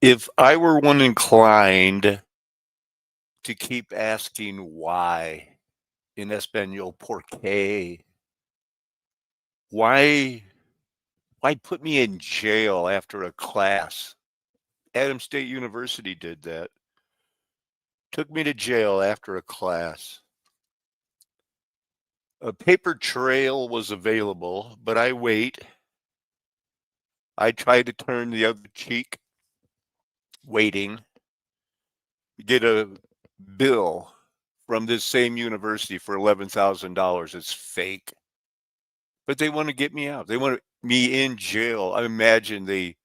If I were one inclined to keep asking why in Espanol, ¿por qué? Why why put me in jail after a class? Adams State University did that. Took me to jail after a class. A paper trail was available, but I wait. I try to turn the other cheek, waiting. Get a bill from this same university for $11,000. It's fake. But they want to get me out. They want me in jail. I imagine they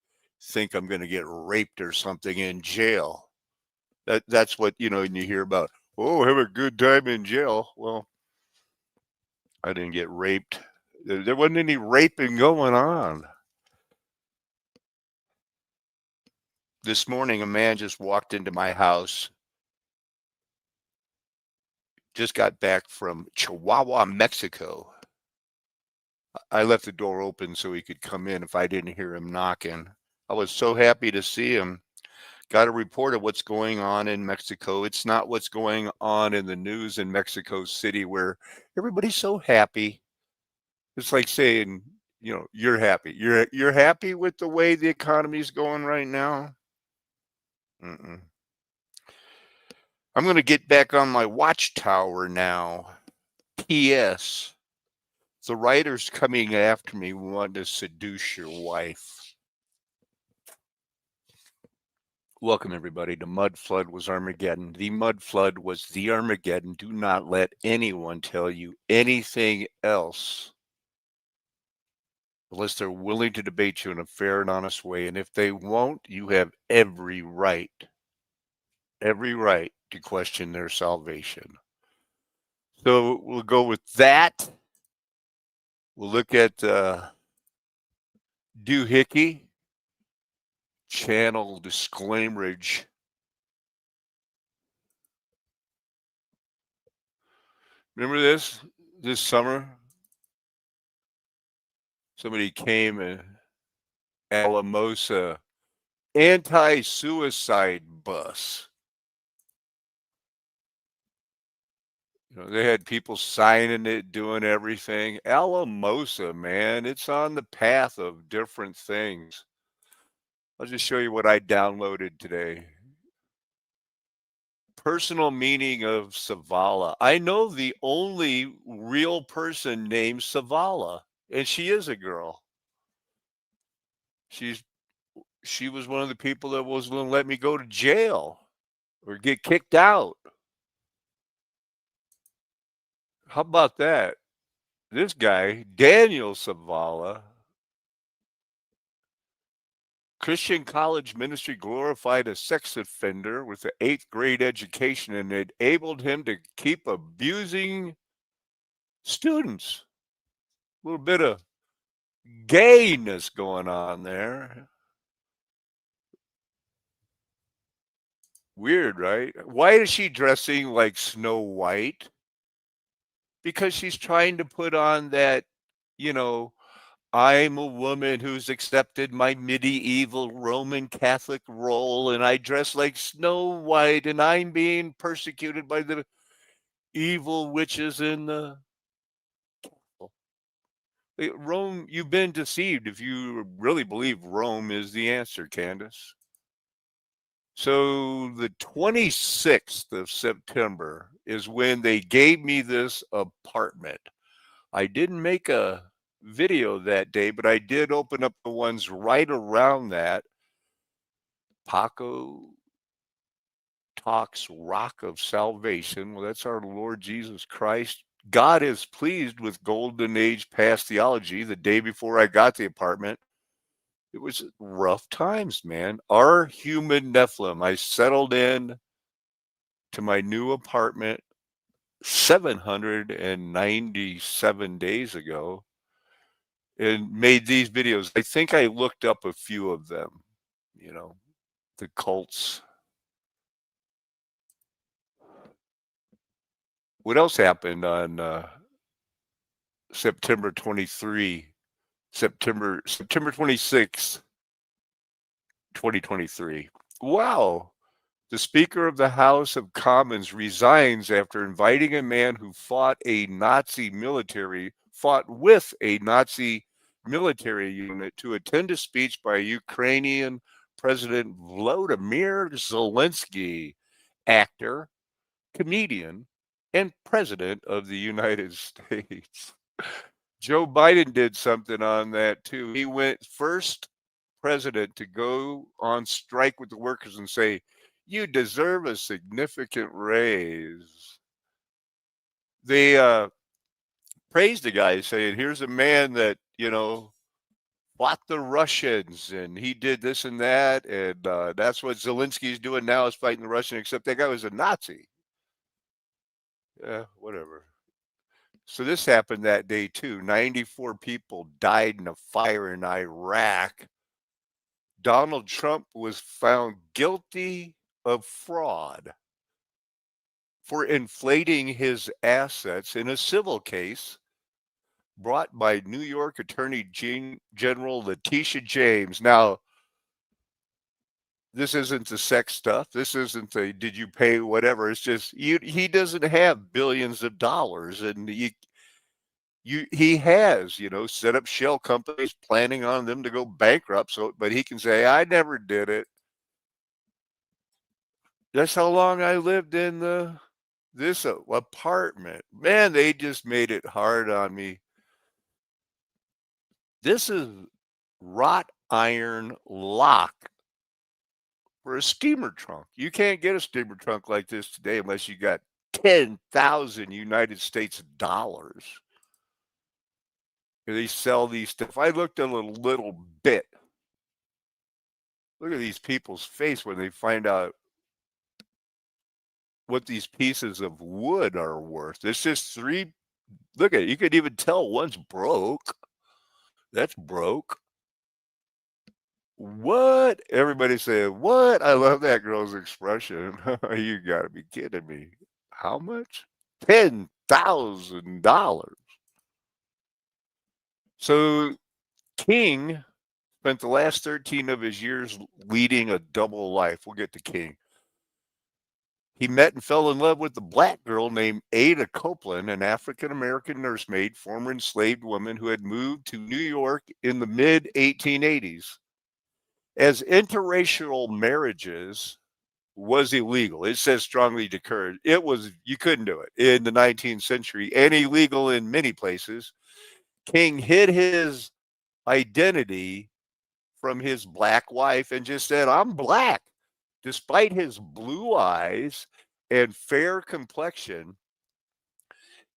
think I'm going to get raped or something in jail. That's what, you hear about. Oh, have a good time in jail. Well, I didn't get raped. There wasn't any raping going on. This morning, a man just walked into my house. Just got back from Chihuahua, Mexico. I left the door open so he could come in if I didn't hear him knocking. I was so happy to see him. Got a report of what's going on in Mexico. It's not what's going on in the news in Mexico City where everybody's so happy. It's like saying, you're happy. You're happy with the way the economy's going right now? Mm-mm. I'm going to get back on my watchtower now. P.S. The writer's coming after me wanting to seduce your wife. Welcome, everybody, to Mud Flood Was Armageddon. The Mud Flood was the Armageddon. Do not let anyone tell you anything else unless they're willing to debate you in a fair and honest way. And if they won't, you have every right to question their salvation. So we'll go with that. We'll look at Doohickey, channel disclaimerage. Remember this summer? Somebody came in Alamosa anti-suicide bus. They had people signing it, doing everything. Alamosa, man, it's on the path of different things. I'll just show you what I downloaded today. Personal meaning of Savala. I know the only real person named Savala, and she is a girl. She was one of the people that was going to let me go to jail or get kicked out. How about that? This guy, Daniel Savala, Christian college ministry glorified a sex offender with an 8th grade education and enabled him to keep abusing students. A little bit of gayness going on there. Weird, right? Why is she dressing like Snow White? Because she's trying to put on that, I'm a woman who's accepted my medieval Roman Catholic role, and I dress like Snow White, and I'm being persecuted by the evil witches in the Rome. You've been deceived if you really believe Rome is the answer, Candace. So the 26th of September is when they gave me this apartment. I didn't make a video that day, but I did open up the ones right around that. Paco Talks Rock of Salvation. Well, that's our Lord Jesus Christ. God is pleased with Golden Age past theology. The day before I got the apartment, it was rough times, man. Our human Nephilim. I settled in to my new apartment 797 days ago and made these videos. I think I looked up a few of them, the cults. What else happened on September 26th, 2023? Wow. The Speaker of the House of Commons resigns after inviting a man who fought with a Nazi military unit to attend a speech by Ukrainian President Volodymyr Zelensky, actor, comedian, and president of the United States. Joe Biden did something on that too. He went first president to go on strike with the workers and say, you deserve a significant raise. They praised the guy, saying, here's a man that, fought the Russians and he did this and that. And that's what Zelensky's doing now is fighting the Russians, except that guy was a Nazi. Yeah, whatever. So this happened that day too. 94 people died in a fire in Iraq. Donald Trump was found guilty of fraud for inflating his assets in a civil case brought by New York Attorney General Letitia James. Now, this isn't the sex stuff. This isn't the did you pay whatever. It's just he doesn't have billions of dollars, and he has set up shell companies planning on them to go bankrupt. So, but he can say I never did it. That's how long I lived in this apartment. Man, they just made it hard on me. This is wrought iron lock for a steamer trunk. You can't get a steamer trunk like this today unless you got 10,000 United States dollars. They sell these stuff. I looked at a little bit. Look at these people's face when they find out what these pieces of wood are worth. It's just three. Look at it. You could even tell one's broke. That's broke. What? Everybody said, what? I love that girl's expression. You got to be kidding me. How much? $10,000. So King spent the last 13 of his years leading a double life. We'll get to King. He met and fell in love with a black girl named Ada Copeland, an African-American nursemaid, former enslaved woman who had moved to New York in the mid-1880s. As interracial marriages was illegal, it says strongly discouraged. You couldn't do it in the 19th century and illegal in many places. King hid his identity from his black wife and just said, I'm black. Despite his blue eyes and fair complexion,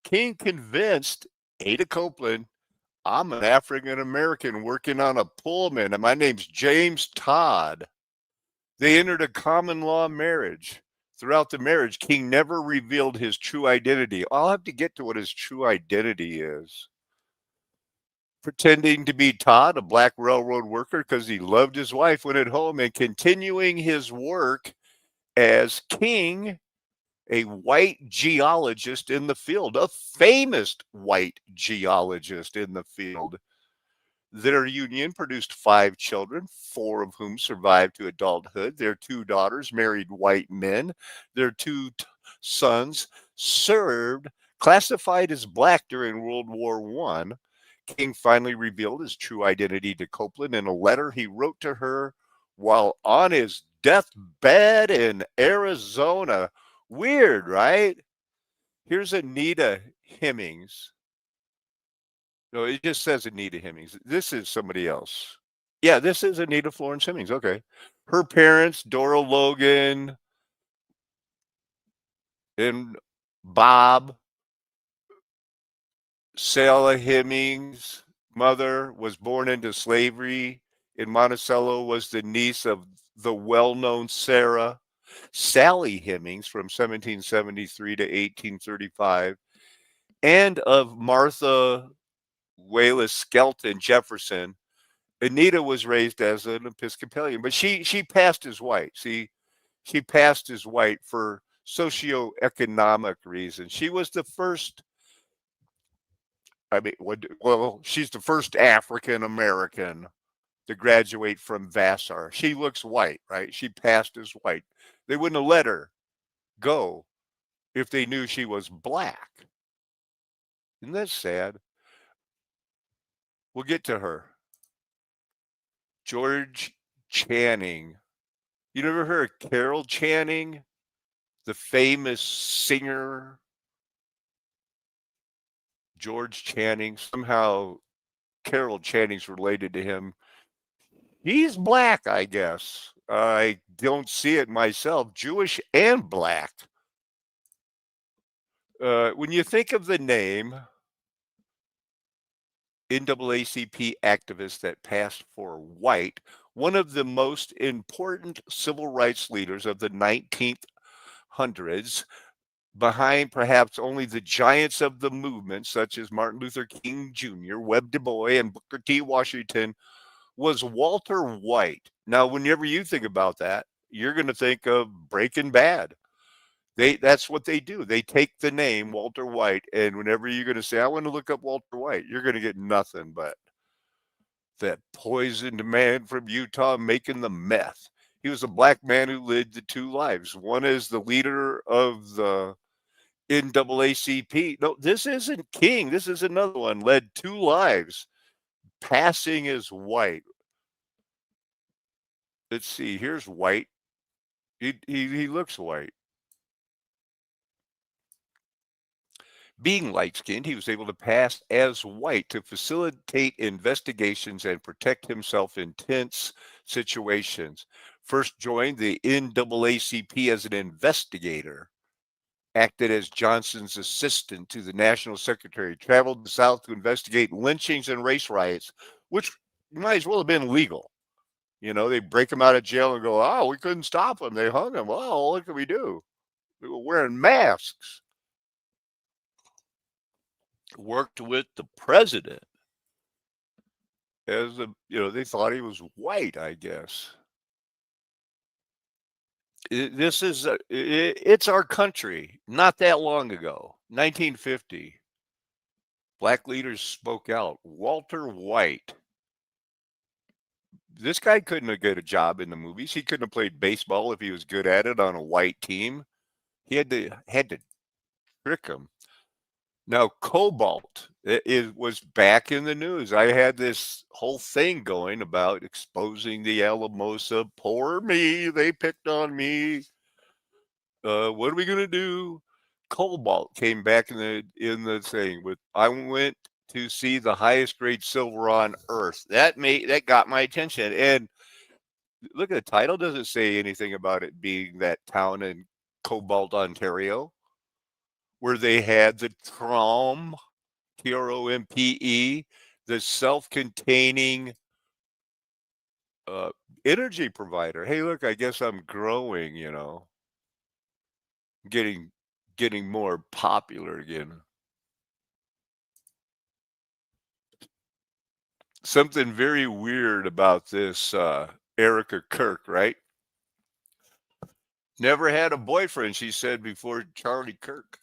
King convinced Ada Copeland, I'm an African American working on a Pullman, and my name's James Todd. They entered a common law marriage. Throughout the marriage, King never revealed his true identity. I'll have to get to what his true identity is. Pretending to be Todd, a black railroad worker, because he loved his wife when at home, and continuing his work as King, a white geologist in the field, a famous white geologist in the field. Their union produced 5 children, 4 of whom survived to adulthood. Their 2 daughters married white men. Their 2 sons served, classified as black during World War I. King finally revealed his true identity to Copeland in a letter he wrote to her while on his deathbed in Arizona. Weird, right? Here's Anita Hemmings. No, it just says Anita Hemmings. This is somebody else. Yeah, this is Anita Florence Hemmings. Okay. Her parents, Dora Logan and Bob, Selah Hemmings' mother was born into slavery in Monticello, was the niece of the well-known Sarah Sally Hemings from 1773 to 1835, and of Martha Wallace Skelton Jefferson. Anita was raised as an Episcopalian, but she passed as white. See, she passed as white for socioeconomic reasons. She was the first. I mean, well, she's the first African American to graduate from Vassar. She looks white, right? She passed as white. They wouldn't have let her go if they knew she was black. Isn't that sad? We'll get to her. George Channing. You never heard of Carol Channing, the famous singer? George Channing. Somehow Carol Channing's related to him. He's black, I guess. I don't see it myself. Jewish and black. When you think of the name NAACP activist that passed for white, one of the most important civil rights leaders of the 1900s, behind perhaps only the giants of the movement, such as Martin Luther King Jr., Webb Du Bois, and Booker T. Washington, was Walter White. Now, whenever you think about that, you're going to think of Breaking Bad. That's what they do. They take the name Walter White, and whenever you're going to say, I want to look up Walter White, you're going to get nothing but that poisoned man from Utah making the meth. He was a black man who lived the two lives. One is the leader of the NAACP. No, this isn't King. This is another one. Led two lives, passing as white. Let's see. Here's White. He looks white. Being light-skinned, he was able to pass as white to facilitate investigations and protect himself in tense situations. First joined the NAACP as an investigator, acted as Johnson's assistant to the national secretary, traveled to the South to investigate lynchings and race riots, which might as well have been legal. You know, they break him out of jail and go, oh, we couldn't stop him. They hung him. Oh, what can we do? We were wearing masks. Worked with the president as they thought he was white, I guess. It's our country. Not that long ago, 1950, black leaders spoke out. Walter White. This guy couldn't have got a job in the movies. He couldn't have played baseball if he was good at it on a white team. He had to trick him. Now, cobalt was back in the news. I had this whole thing going about exposing the Alamosa. Poor me. They picked on me. What are we going to do? Cobalt came back in the thing. I went to see the highest grade silver on Earth. That got my attention. And look at the title. Doesn't say anything about it being that town in Cobalt, Ontario, where they had the TROMPE, TROMPE, the self-containing energy provider. Hey, look, I guess I'm growing, getting more popular again. Something very weird about this Erica Kirk, right? Never had a boyfriend, she said, before Charlie Kirk.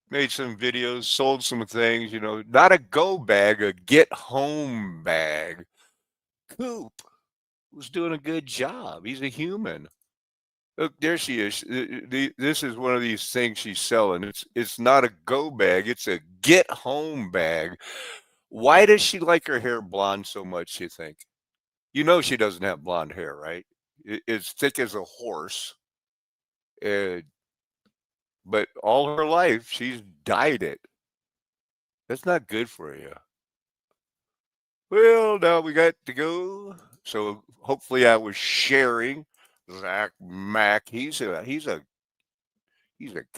Made some videos, sold some things, not a go bag, a get home bag. Coop was doing a good job. He's a human. Look, there she is. This is one of these things she's selling. It's not a go bag. It's a get home bag. Why does she like her hair blonde so much, you think? You know she doesn't have blonde hair, right? It's thick as a horse. But all her life, she's dyed it. That's not good for you. Well, now we got to go. So hopefully I was sharing Zach Mack. He's a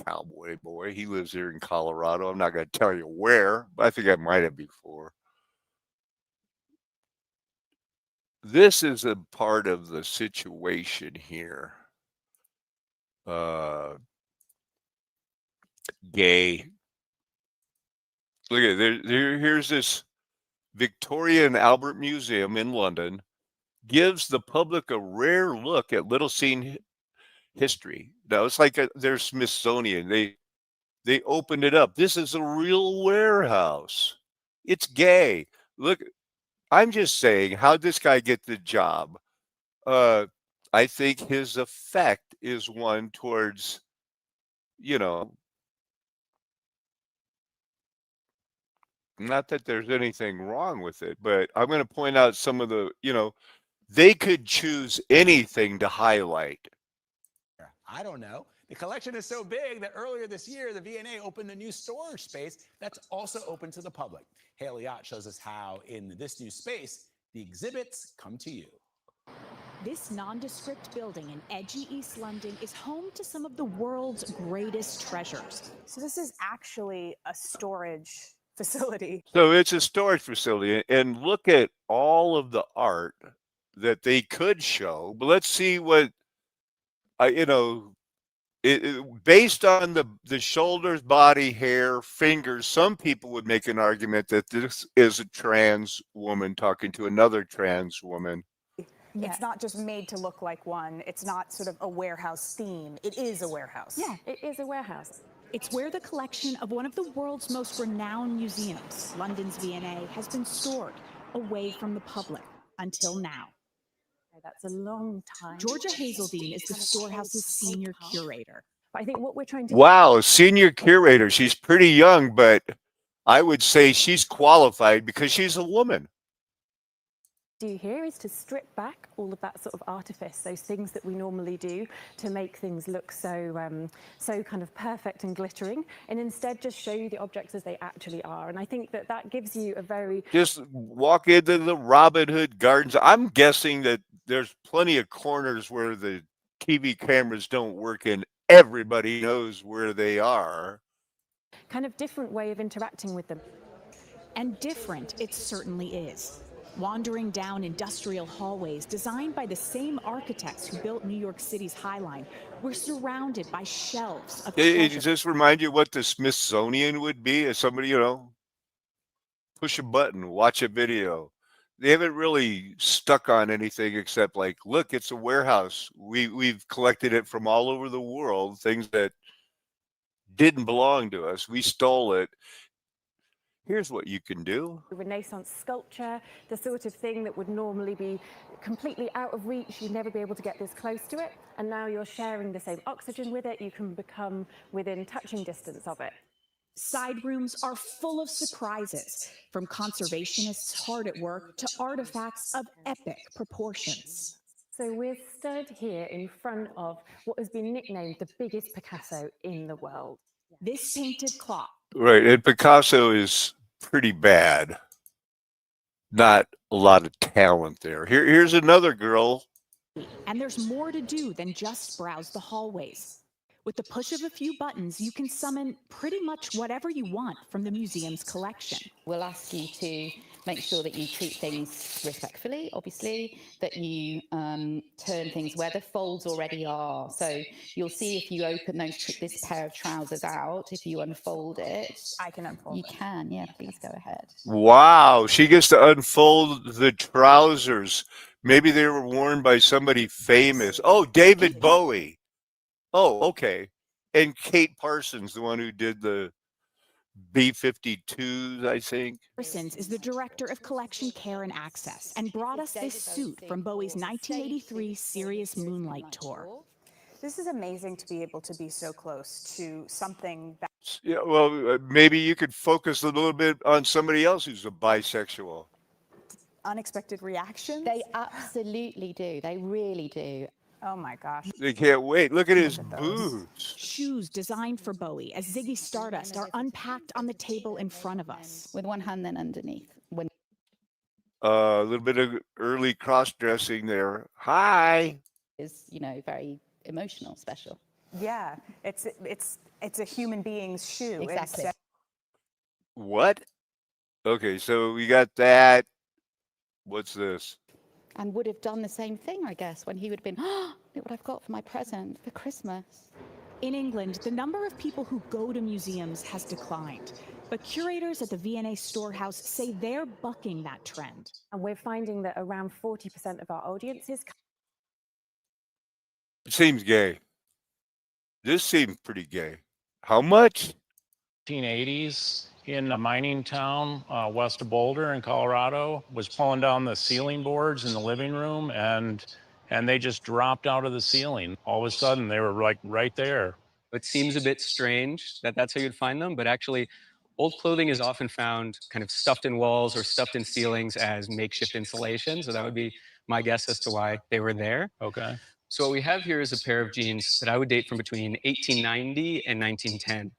cowboy boy. He lives here in Colorado. I'm not going to tell you where, but I think I might have before. This is a part of the situation here. Gay. Look at here's this Victoria and Albert Museum in London, gives the public a rare look at Little Scene history. Now it's like their Smithsonian. They opened it up. This is a real warehouse. It's gay. Look, I'm just saying, how'd this guy get the job? Uh, I think his effect is one towards, you know, not that there's anything wrong with it, but I'm going to point out some of the, they could choose anything to highlight. I don't know. The collection is so big that earlier this year, the V&A opened a new storage space that's also open to the public. Haley Ott shows us how, in this new space, the exhibits come to you. This nondescript building in edgy East London is home to some of the world's greatest treasures. So this is actually a storage facility. So it's a storage facility, and look at all of the art that they could show. But let's see what, based on the shoulders, body, hair, fingers, some people would make an argument that this is a trans woman talking to another trans woman. Yeah. It's not just made to look like one. It's not sort of a warehouse theme. It is a warehouse. Yeah, it is a warehouse. It's where the collection of one of the world's most renowned museums, London's V&A, has been stored away from the public until now. That's a long time. Georgia Hazeldine is the storehouse's senior curator. I think what we're trying to... Wow, senior curator. She's pretty young, but I would say she's qualified because she's a woman. Do here is to strip back all of that sort of artifice, those things that we normally do to make things look so so kind of perfect and glittering, and instead just show you the objects as they actually are. And I think that that gives you a very... Just walk into the Robin Hood Gardens. I'm guessing that there's plenty of corners where the TV cameras don't work and everybody knows where they are. Kind of different way of interacting with them. And different it certainly is. Wandering down industrial hallways designed by the same architects who built New York City's High Line, we're surrounded by shelves of Does this remind you what the Smithsonian would be? As somebody, push a button, watch a video. They haven't really stuck on anything except like, look, it's a warehouse. We've collected it from all over the world, things that didn't belong to us. We stole it. Here's what you can do. Renaissance sculpture, the sort of thing that would normally be completely out of reach. You'd never be able to get this close to it. And now you're sharing the same oxygen with it. You can become within touching distance of it. Side rooms are full of surprises, from conservationists hard at work to artifacts of epic proportions. So we're stood here in front of what has been nicknamed the biggest Picasso in the world. This painted clock. Right, and Picasso is pretty bad. Not a lot of talent there. Here's another girl. And there's more to do than just browse the hallways. With the push of a few buttons, you can summon pretty much whatever you want from the museum's collection. We'll ask you to make sure that you treat things respectfully, obviously, that you turn things where the folds already are. So you'll see if you open this pair of trousers out, if you unfold it. I can unfold it. You can, yeah, please go ahead. Wow, she gets to unfold the trousers. Maybe they were worn by somebody famous. Oh, David Bowie. Oh, okay. And Kate Parsons, the one who did the B-52s, I think. Parsons is the director of collection care and access and brought us this suit from Bowie's 1983 Serious Moonlight tour. This is amazing to be able to be so close to something that... Yeah, well, maybe you could focus a little bit on somebody else who's a bisexual. Unexpected reactions? They absolutely do. They really do. Oh my gosh. They can't wait. Look at his boots. Shoes designed for Bowie as Ziggy Stardust are unpacked on the table in front of us. With one hand then underneath. A little bit of early cross-dressing there. Hi. Is, very emotional, special. Yeah, it's a human being's shoe. Exactly. What? Okay, so we got that. What's this? And would have done the same thing, I guess, when he would have been, oh, look what I've got for my present for Christmas. In England, the number of people who go to museums has declined. But curators at the V&A Storehouse say they're bucking that trend. And we're finding that around 40% of our audiences... It seems gay. This seems pretty gay. How much? 1980s in a mining town west of Boulder in Colorado, was pulling down the ceiling boards in the living room, and they just dropped out of the ceiling. All of a sudden, they were like right there. It seems a bit strange that that's how you'd find them, but actually, old clothing is often found kind of stuffed in walls or stuffed in ceilings as makeshift insulation. So that would be my guess as to why they were there. Okay. So what we have here is a pair of jeans that I would date from between 1890 and 1910.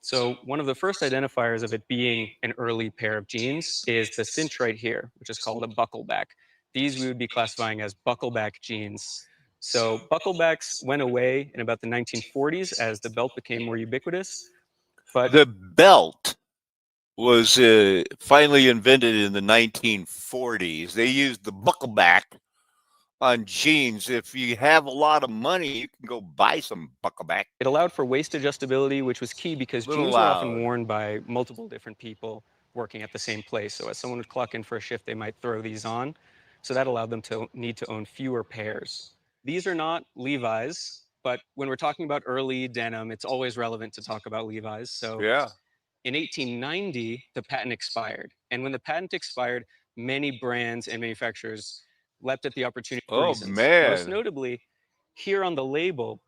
So one of the first identifiers of it being an early pair of jeans is the cinch right here, which is called a buckleback. These we would be classifying as buckleback jeans. So bucklebacks went away in about the 1940s as the belt became more ubiquitous. But The belt was finally invented in the 1940s. They used the buckleback on jeans. If you have a lot of money, you can go buy some buckleback. it allowed for waist adjustability, which was key because Little jeans were often loud. worn by multiple different people working at the same place. So as someone would clock in for a shift, they might throw these on. So that allowed them to need to own fewer pairs. These are not Levi's, but when we're talking about early denim, it's always relevant to talk about Levi's. So Yeah. in 1890, the patent expired. And when the patent expired, many brands and manufacturers leapt at the opportunity for Oh, reasons. man. Most notably, here on the label,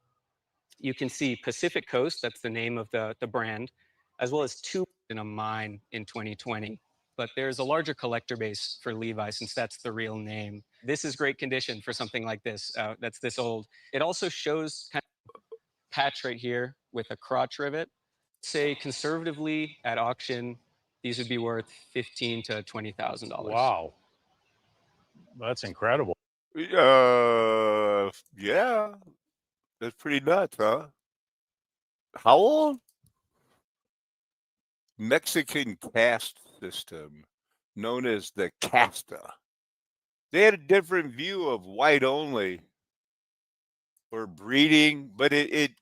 you can see Pacific Coast, that's the name of the brand, as well as two in a mine in 2020. But there's a larger collector base for Levi since that's the real name. This is great condition for something like this that's this old. It also shows kind of a patch right here with a crotch rivet. Say conservatively at auction, these would be worth $15,000 to $20,000. Wow. That's incredible. Yeah. That's pretty nuts, huh? How old? Mexican caste system known as the casta. They had a different view of white only or breeding, but it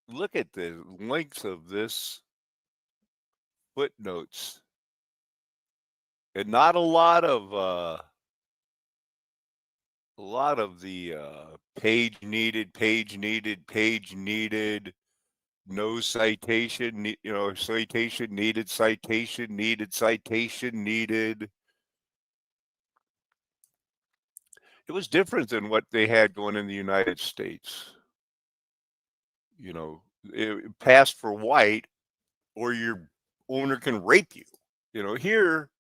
look at the length of this footnotes. And not a lot of the page needed, no citation, citation needed, citation needed, citation needed. It was different than what they had going in the United States. It passed for white, or your owner can rape you. Here,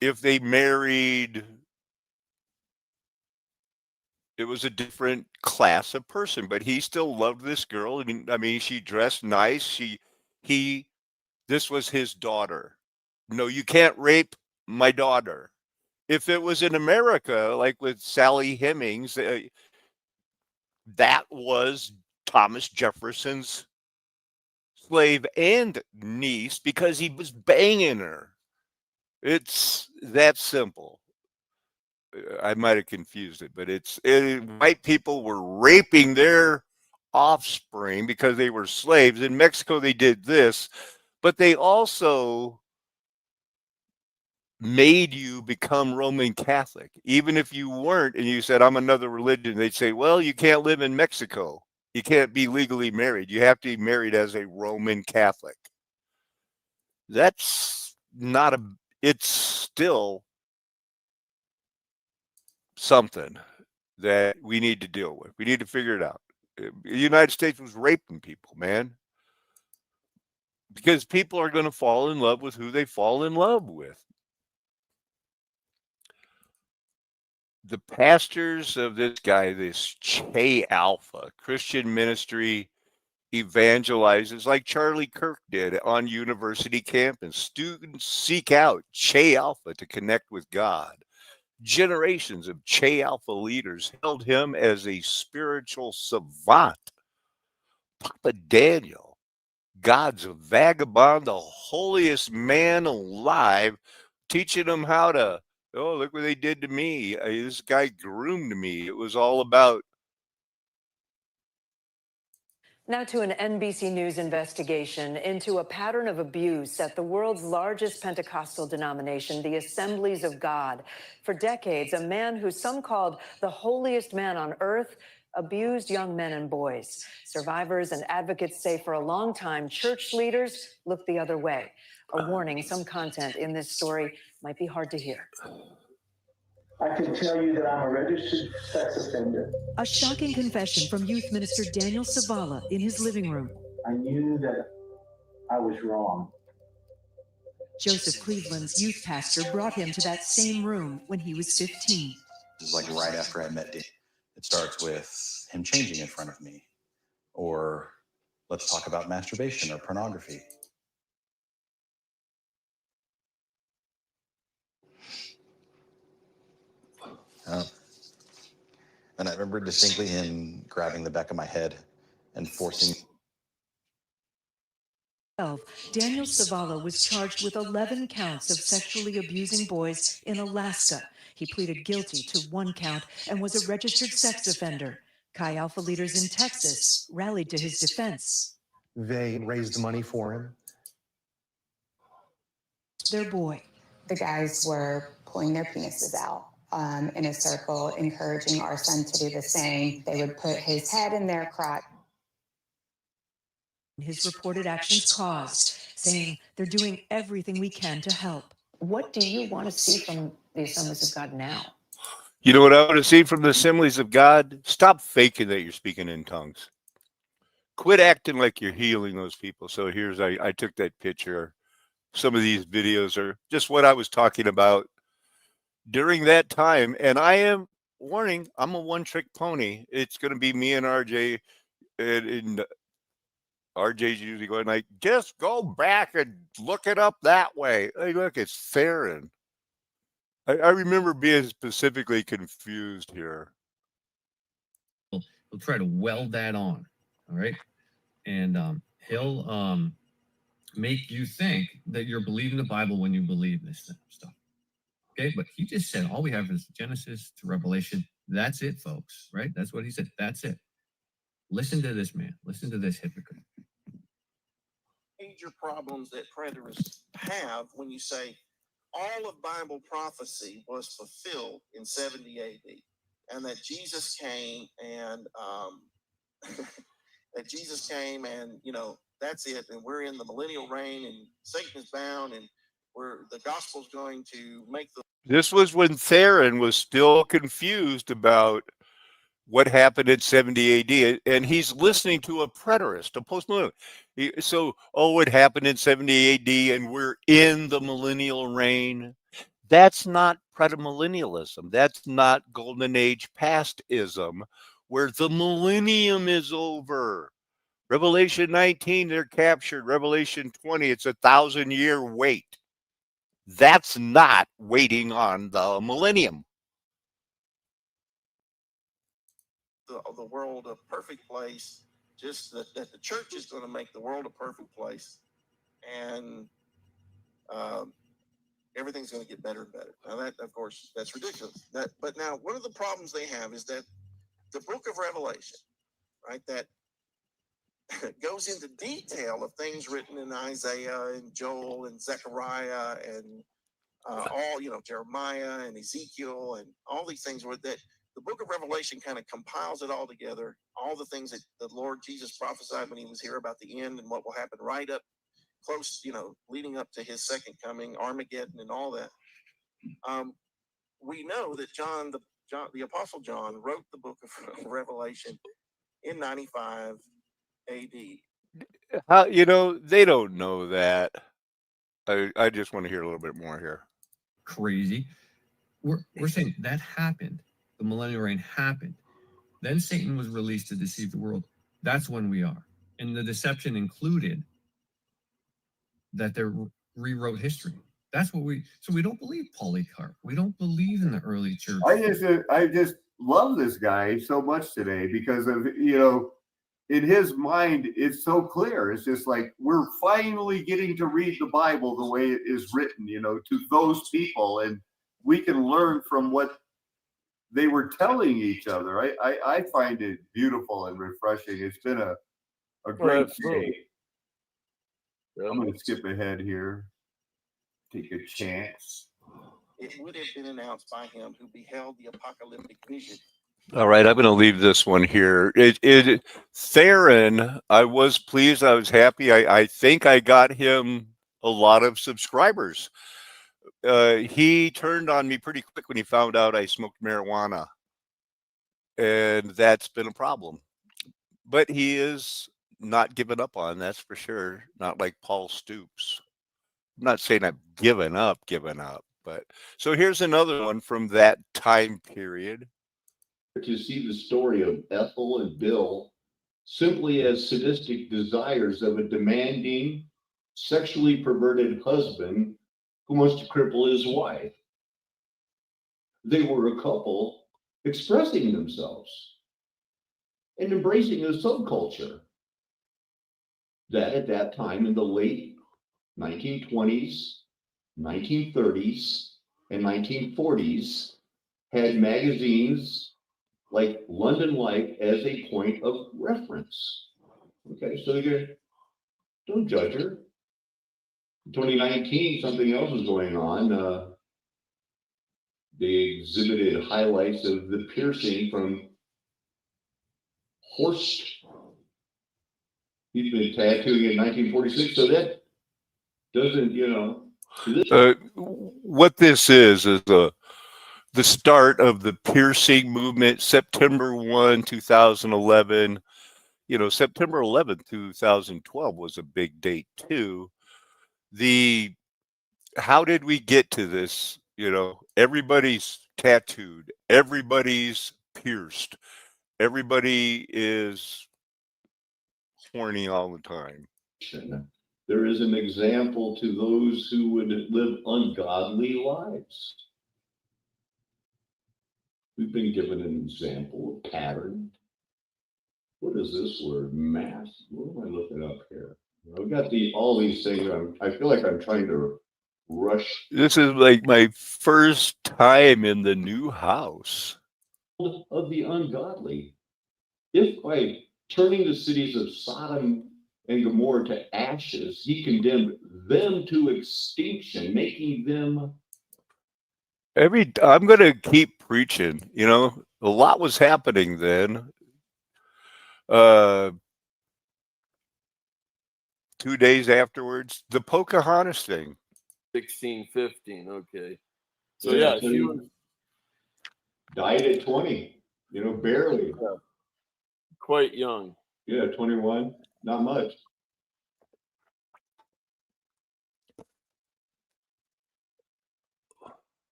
if they married, it was a different class of person, but he still loved this girl. I mean, she dressed nice. This was his daughter. No, you can't rape my daughter. If it was in America, like with Sally Hemings, that was Thomas Jefferson's slave and niece because he was banging her. It's that simple. I might have confused it, but white people were raping their offspring because they were slaves. In Mexico, they did this, but they also made you become Roman Catholic. Even if you weren't and you said, I'm another religion, they'd say, well, you can't live in Mexico. You can't be legally married. You have to be married as a Roman Catholic. It's still something that we need to deal with. We need to figure it out. The United States was raping people, man. Because people are going to fall in love with who they fall in love with. The pastors of this guy, this Che Alpha Christian ministry, evangelizes like Charlie Kirk did on university campus. Students seek out Che Alpha to connect with God. Generations of Che Alpha leaders held him as a spiritual savant. Papa Daniel, God's vagabond, the holiest man alive, teaching him how to, oh, look what they did to me. This guy groomed me. It was all about. Now to an NBC News investigation into a pattern of abuse at the world's largest Pentecostal denomination, the Assemblies of God. For decades, a man who some called the holiest man on earth abused young men and boys. Survivors and advocates say for a long time, church leaders looked the other way. A warning, some content in this story might be hard to hear. I can tell you that I'm a registered sex offender. A shocking confession from youth minister Daniel Savala in his living room. I knew that I was wrong. Joseph Cleveland's youth pastor brought him to that same room when he was 15. It was like right after I met Daniel. It starts with him changing in front of me, or let's talk about masturbation or pornography. And I remember distinctly him grabbing the back of my head and forcing. Daniel Savala was charged with 11 counts of sexually abusing boys in Alaska. He pleaded guilty to 1 count and was a registered sex offender. Chi Alpha leaders in Texas rallied to his defense. They raised money for him. Their boy. The guys were pulling their penises out in a circle, encouraging our son to do the same. They would put his head in their crotch. His reported actions caused, saying they're doing everything we can to help. What do you want to see from the Assemblies of God now? You know what I want to see from the Assemblies of God? Stop faking that you're speaking in tongues. Quit acting like you're healing those people. So here's, I took that picture. Some of these videos are just what I was talking about during that time. And I am warning, I'm a one-trick pony. It's going to be me and RJ. And RJ's usually going like, just go back and look it up that way. Hey, look, it's Theron. I remember being specifically confused here. He'll try to weld that on, all right? And he'll make you think that you're believing the Bible when you believe this stuff. Okay, but he just said all we have is Genesis to Revelation. That's it, folks, right? That's what he said. That's it. Listen to this man. Listen to this hypocrite. Major problems that preterists have when you say all of Bible prophecy was fulfilled in 70 AD, and that Jesus came and you know, that's it, and we're in the millennial reign, and Satan is bound, and the gospel's going to make the. This was when Theron was still confused about what happened in 70 AD, and he's listening to a preterist, a postmillennial. So, it happened in 70 AD, and we're in the millennial reign. That's not premillennialism. That's not golden age pastism, where the millennium is over. Revelation 19, they're captured. Revelation 20, it's a 1,000-year wait. That's not waiting on the millennium. The world a perfect place, just that the church is going to make the world a perfect place, and everything's going to get better and better. Now that, of course, that's ridiculous. But now one of the problems they have is that the book of Revelation, right, that goes into detail of things written in Isaiah and Joel and Zechariah and all, you know, Jeremiah and Ezekiel and all these things were that. The book of Revelation kind of compiles it all together, all the things that the Lord Jesus prophesied when he was here about the end and what will happen right up close, you know, leading up to his second coming, Armageddon and all that. We know that the Apostle John wrote the book of Revelation in 95 AD. How, you know, they don't know that. I just want to hear a little bit more here. Crazy. We're saying that happened. The millennial reign happened. Then Satan was released to deceive the world. That's when we are. And the deception included that they rewrote history. That's what so we don't believe Polycarp. We don't believe in the early church. I just love this guy so much today because of, you know, in his mind, it's so clear. It's just like we're finally getting to read the Bible the way it is written, you know, to those people. And we can learn from what they were telling each other. I find it beautiful and refreshing. It's been a great day. I'm going to skip ahead here. Take a chance. It would have been announced by him who beheld the apocalyptic vision All right, I'm going to leave this one here. Theron, I was pleased. I was happy. I think I got him a lot of subscribers. He turned on me pretty quick when he found out I smoked marijuana, and that's been a problem. But he is not given up on, that's for sure. Not like Paul Stoops. I'm not saying I've given up, but so here's another one from that time period. To see the story of Ethel and Bill simply as sadistic desires of a demanding, sexually perverted husband who wants to cripple his wife. They were a couple expressing themselves and embracing a subculture that at that time in the late 1920s, 1930s, and 1940s had magazines like London Life as a point of reference. Okay, so don't judge her. In 2019, something else was going on. They exhibited highlights of the piercing from Horst. He's been tattooing in 1946, so that doesn't, What this is the start of the piercing movement, September 1, 2011. September 11, 2012 was a big date too. How did we get to this? Everybody's tattooed, everybody's pierced, everybody is horny all the time. There is an example to those who would live ungodly lives. We've been given an example, a pattern. What is this word? Mass? What am I looking up here? I've got all these things. I feel like I'm trying to rush. This is like my first time in the new house. Of the ungodly. If by turning the cities of Sodom and Gomorrah to ashes, he condemned them to extinction, making them. I'm going to keep preaching. A lot was happening then. 2 days afterwards, the Pocahontas thing. 1615. Okay. So yeah, she died at 20. Barely. Yeah. Quite young. Yeah, 21. Not much.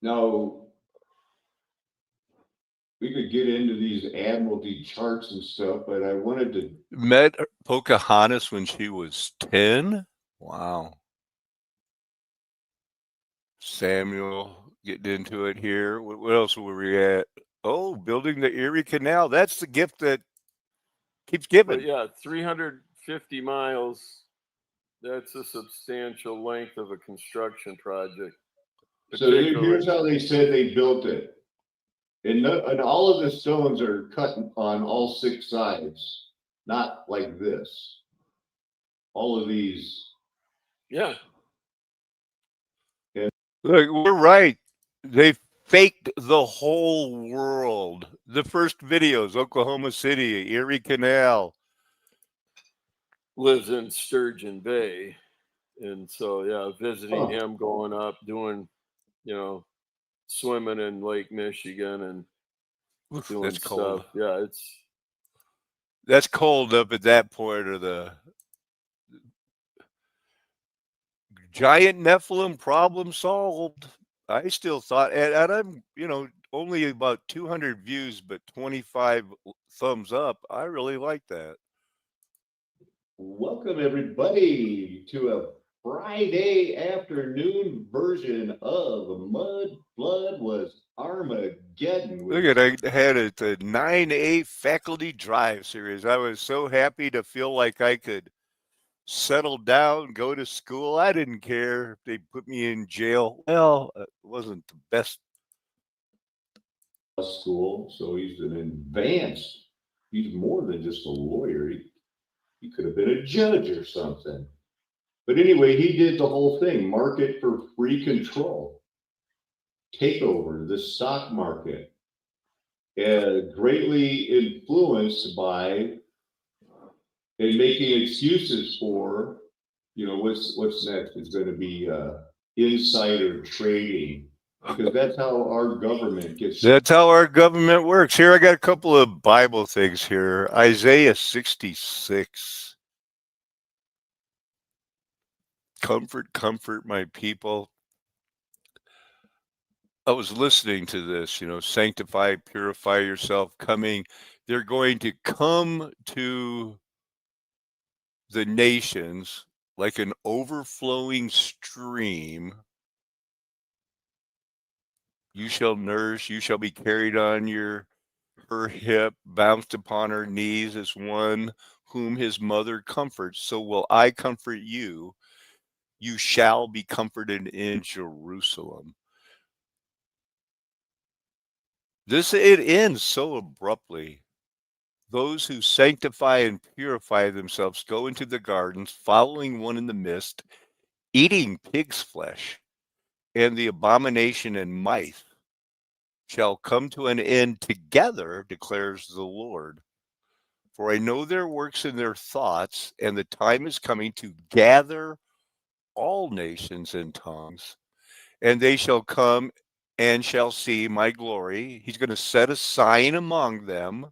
Now, we could get into these Admiralty charts and stuff, but I wanted to. Met Pocahontas when she was 10. Wow. Samuel getting into it here. What else were we at? Oh, building the Erie Canal. That's the gift that keeps giving. But yeah, 350 miles. That's a substantial length of a construction project. So here's how they said they built it. And all of the stones are cut on all 6 sides, not like this. All of these. Yeah. Look, we're right. They faked the whole world. The first videos, Oklahoma City, Erie Canal. Lives in Sturgeon Bay. And so, yeah, visiting him, going up, doing, swimming in Lake Michigan and doing that's stuff. cold. Yeah, that's cold up at that point of the giant Nephilim problem solved. I still thought, and I'm, only about 200 views, but 25 thumbs up. I really like that. Welcome everybody to a Friday afternoon version of Mud Blood Was Armageddon. Look at, I had a 9A faculty drive series. I was so happy to feel like I could settle down, go to school. I didn't care if they put me in jail. Well, it wasn't the best school, so he's an advanced. He's more than just a lawyer. He could have been a judge or something. But anyway, he did the whole thing. Market for free control. Takeover, the stock market. greatly influenced by and making excuses for, what's next is going to be insider trading, because that's how our government gets. That's how our government works. Here, I got a couple of Bible things here. Isaiah 66. Comfort, comfort my people. I was listening to this, sanctify, purify yourself, coming. They're going to come to the nations like an overflowing stream. You shall nurse, you shall be carried on her hip, bounced upon her knees as one whom his mother comforts. So will I comfort you. You shall be comforted in Jerusalem. It ends so abruptly. Those who sanctify and purify themselves go into the gardens, following one in the midst, eating pig's flesh, and the abomination and mice shall come to an end together, declares the Lord. For I know their works and their thoughts, and the time is coming to gather all nations and tongues, and they shall come and shall see my glory. He's going to set a sign among them,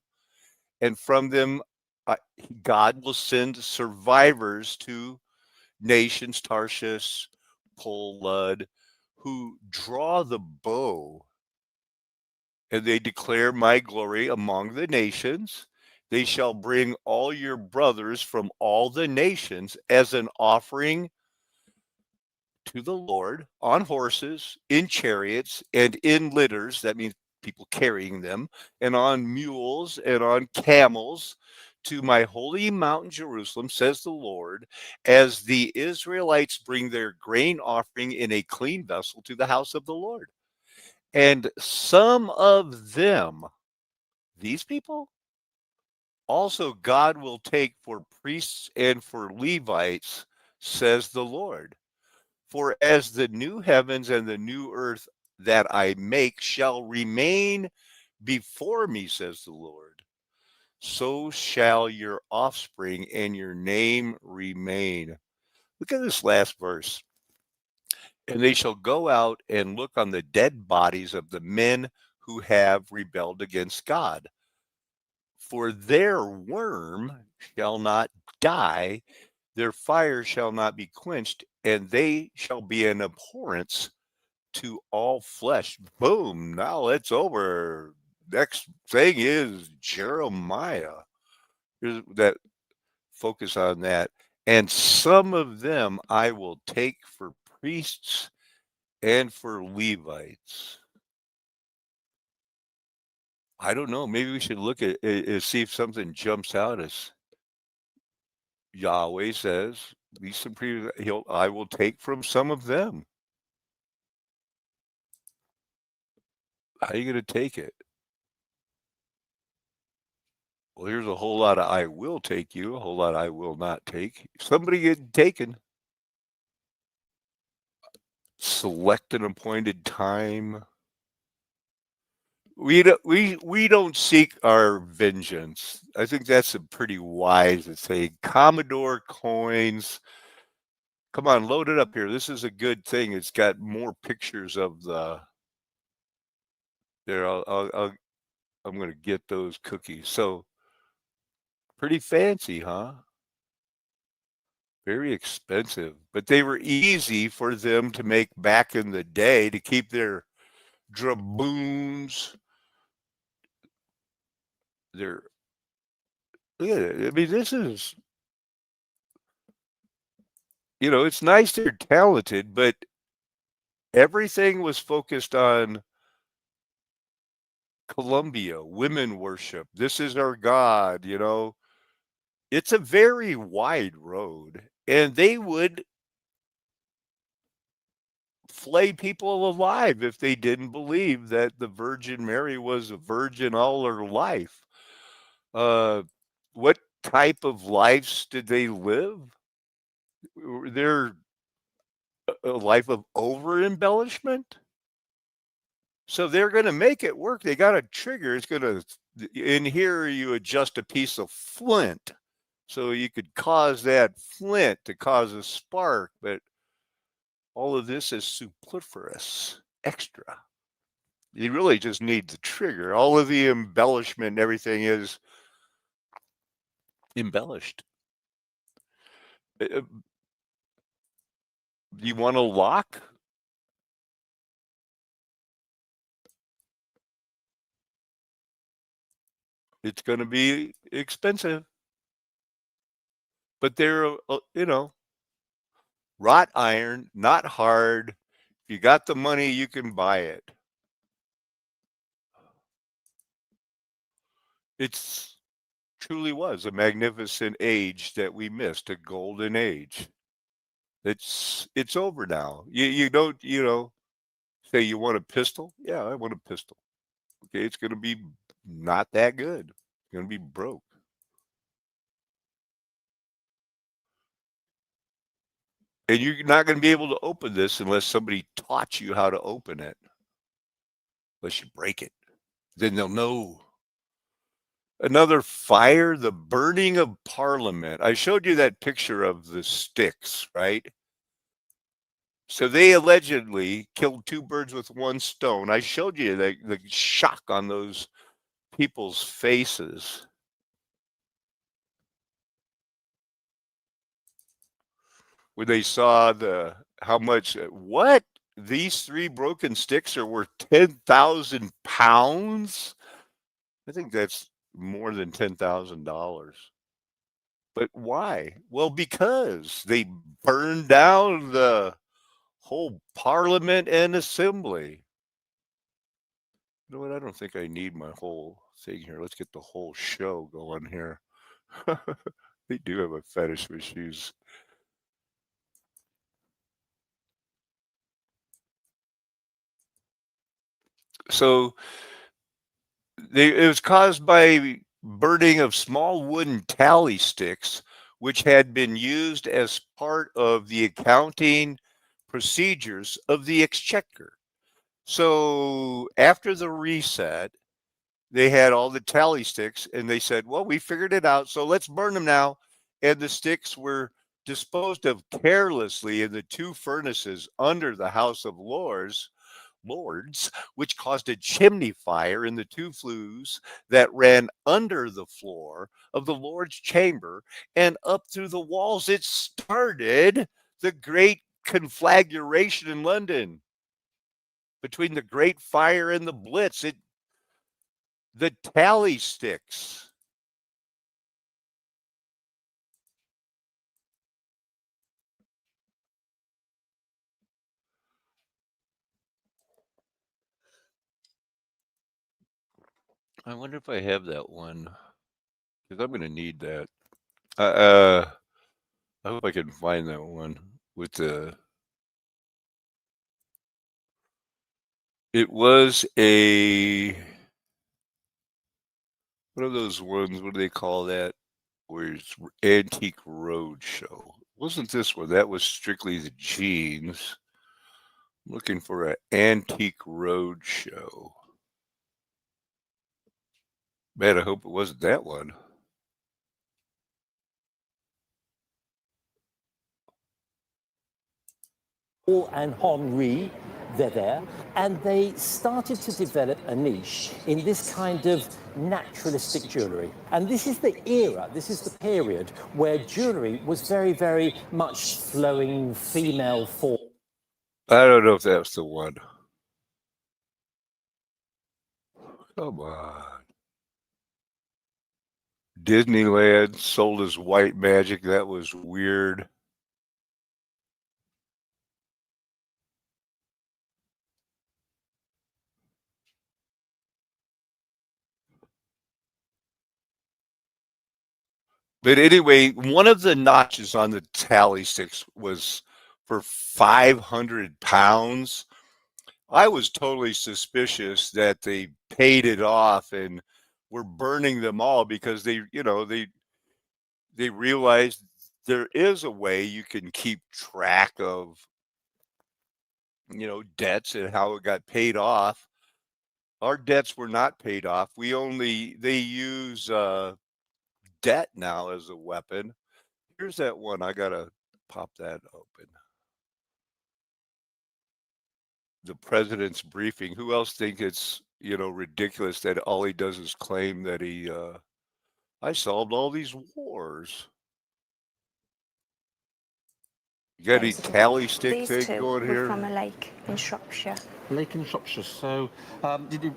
and from them God will send survivors to nations, Tarshish, Lud, who draw the bow, and they declare my glory among the nations. They shall bring all your brothers from all the nations as an offering to the Lord on horses, in chariots, and in litters. That means people carrying them, and on mules and on camels, to my holy mountain Jerusalem, says the Lord, as the Israelites bring their grain offering in a clean vessel to the house of the Lord. And some of them, these people, also God will take for priests and for Levites, says the Lord. For as the new heavens and the new earth that I make shall remain before me, says the Lord, so shall your offspring and your name remain. Look at this last verse. And they shall go out and look on the dead bodies of the men who have rebelled against God. For their worm shall not die, their fire shall not be quenched, and they shall be an abhorrence to all flesh. Boom. Now it's over. Next thing is Jeremiah. Here's that focus on that. And some of them I will take for priests and for Levites. I don't know. Maybe we should look at see if something jumps out as Yahweh says, I will take from some of them. How are you going to take it? Well, here's a whole lot of I will take you, a whole lot of I will not take. Somebody getting taken. Select an appointed time. We don't seek our vengeance. I think that's a pretty wise to say. Commodore coins. Come on, load it up here. This is a good thing. It's got more pictures of the. There, I'm going to get those cookies. So, pretty fancy, huh? Very expensive, but they were easy for them to make back in the day to keep their draboons. Look at it. I mean, this is, it's nice they're talented, but everything was focused on Columbia, women worship. This is our God, It's a very wide road, and they would flay people alive if they didn't believe that the Virgin Mary was a virgin all her life. What type of lives did they live? They're a life of over embellishment. So they're going to make it work. They got a trigger. It's going to, in here, you adjust a piece of flint. So you could cause that flint to cause a spark, but all of this is superfluous, extra. You really just need the trigger. All of the embellishment and everything is embellished. You want a lock? It's going to be expensive. But they're, wrought iron, not hard. If you got the money, you can buy it. It's truly was a magnificent age that we missed, a golden age. It's over now. You don't, say you want a pistol? Yeah, I want a pistol. Okay, it's going to be not that good. It's going to be broke. And you're not going to be able to open this unless somebody taught you how to open it. Unless you break it. Then they'll know. Another fire, the burning of Parliament. I showed you that picture of the sticks, right? So they allegedly killed 2 birds with 1 stone. I showed you the shock on those people's faces. When they saw how much, what? These 3 broken sticks are worth 10,000 pounds? I think that's more than $10,000. But why? Well, because they burned down the whole Parliament and Assembly. You know what? I don't think I need my whole thing here. Let's get the whole show going here. They do have a fetish with shoes. So it was caused by burning of small wooden tally sticks, which had been used as part of the accounting procedures of the Exchequer. So after the reset, they had all the tally sticks and they said, well, we figured it out, so let's burn them now. And the sticks were disposed of carelessly in the 2 furnaces under the House of Lords, which caused a chimney fire in the 2 flues that ran under the floor of the Lord's chamber and up through the walls. It started the Great Conflagration in London. Between the Great Fire and the Blitz, the tally sticks. I wonder if I have that one, because I'm going to need that. I hope I can find that one with the. It was a. What are those ones? What do they call that? Where it's Antique Roadshow. Wasn't this one? That was strictly the jeans. I'm looking for an Antique Roadshow. Man, I hope it wasn't that one. Paul and Henri, they're there, and they started to develop a niche in this kind of naturalistic jewellery. And this is the era, this is the period where jewellery was very, very much flowing female form. I don't know if that's the one. Come on. Disneyland sold as white magic. That was weird. But anyway, one of the notches on the tally sticks was for 500 pounds. I was totally suspicious that they paid it off and were burning them all because they realized there is a way you can keep track of, debts and how it got paid off. Our debts were not paid off. They use debt now as a weapon. Here's that one. I gotta pop that open. The president's briefing. Who else think it's, ridiculous that all he does is claim that I solved all these wars? You got any tally stick thing going here? From a lake in Shropshire. Lake in Shropshire. So, did you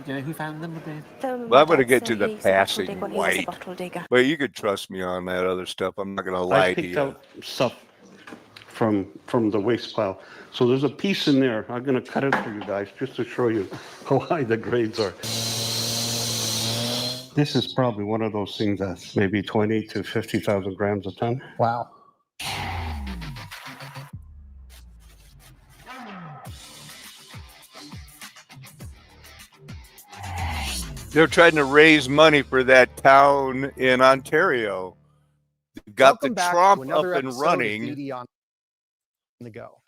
know who found them? Well, I'm going to get to the passing He was a white. bottle digger. But you could trust me on that other stuff. I'm not going to lie I to picked you. out stuff from the waste pile. So there's a piece in there. I'm going to cut it for you guys just to show you how high the grades are. This is probably one of those things that's maybe 20 to 50,000 grams a ton. Wow. They're trying to raise money for that town in Ontario. They've got Welcome the back Trump to up another and episode of running. DD on the Go.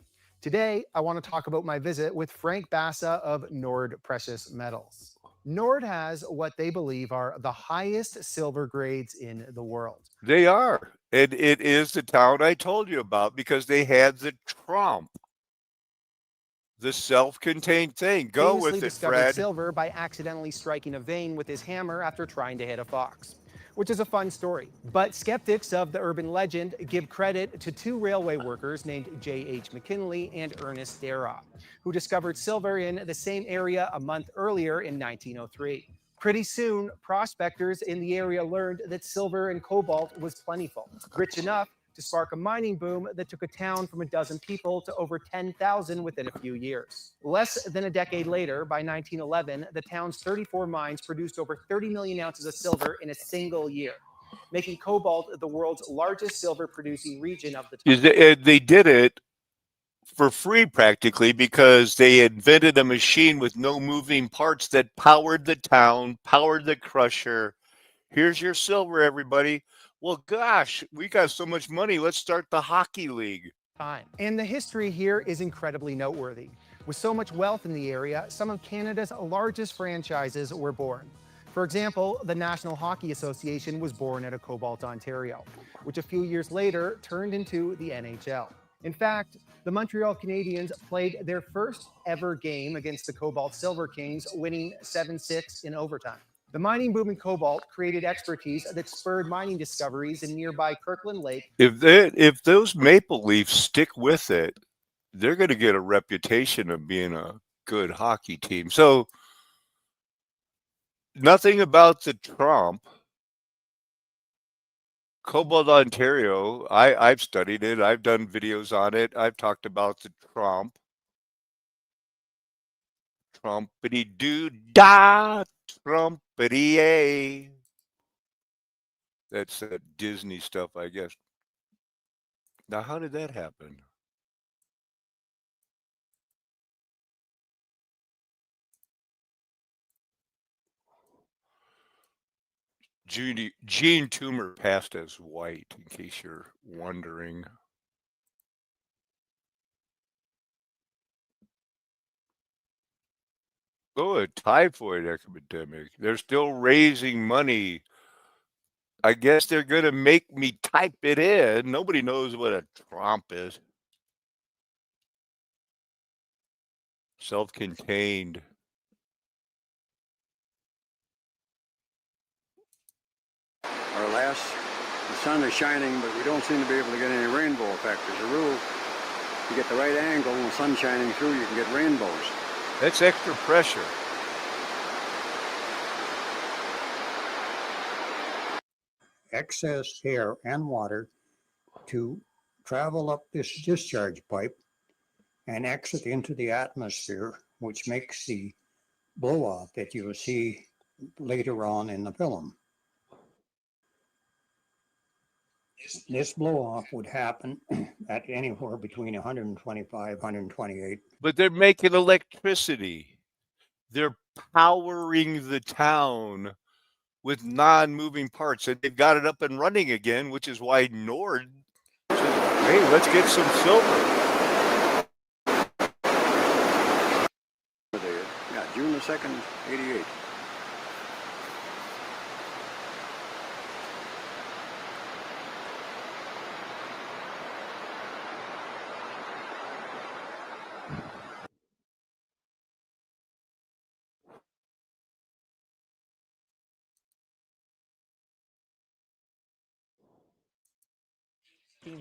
Today, I want to talk about my visit with Frank Bassa of Nord Precious Metals. Nord has what they believe are the highest silver grades in the world. They are. And it is the town I told you about because they had the Trump. The self-contained thing. Go Famously with it, discovered Fred. silver by accidentally striking a vein with his hammer after trying to hit a fox, which is a fun story. But skeptics of the urban legend give credit to two railway workers named J.H. McKinley and Ernest Darragh, who discovered silver in the same area a month earlier in 1903. Pretty soon, prospectors in the area learned that silver and cobalt was plentiful, rich enough to spark a mining boom that took a town from a dozen people to over 10,000 within a few years. Less than a decade later, by 1911, the town's 34 mines produced over 30 million ounces of silver in a single year, making Cobalt the world's largest silver-producing region of the time. They did it for free practically because they invented a machine with no moving parts that powered the town, powered the crusher. Here's your silver, everybody. Well, gosh, we got so much money. Let's start the hockey league. And the history here is incredibly noteworthy. With so much wealth in the area, some of Canada's largest franchises were born. For example, the National Hockey Association was born out of Cobalt, Ontario, which a few years later turned into the NHL. In fact, the Montreal Canadiens played their first ever game against the Cobalt Silver Kings, winning 7-6 in overtime. The mining boom in cobalt created expertise that spurred mining discoveries in nearby Kirkland Lake. If those Maple Leafs stick with it, they're going to get a reputation of being a good hockey team. So nothing about the Trump. Cobalt, Ontario, I've studied it. I've done videos on it. I've talked about the Trump. Trumpity-doo-da, Trumpity-a. That's Disney stuff, I guess. Now, how did that happen? Gene Toomer passed as white, in case you're wondering. Oh, a typhoid epidemic. They're still raising money. I guess they're going to make me type it in. Nobody knows what a Trump is. Self-contained. Alas, the sun is shining, but we don't seem to be able to get any rainbow effect. As a rule, you get the right angle and the sun shining through, you can get rainbows. That's extra pressure. Excess air and water to travel up this discharge pipe and exit into the atmosphere, which makes the blow-off that you will see later on in the film. This blow-off would happen at anywhere between 125, 128. But they're making electricity. They're powering the town with non-moving parts, and they've got it up and running again, which is why Nord said, hey, let's get some silver. Yeah, June 2nd, 88.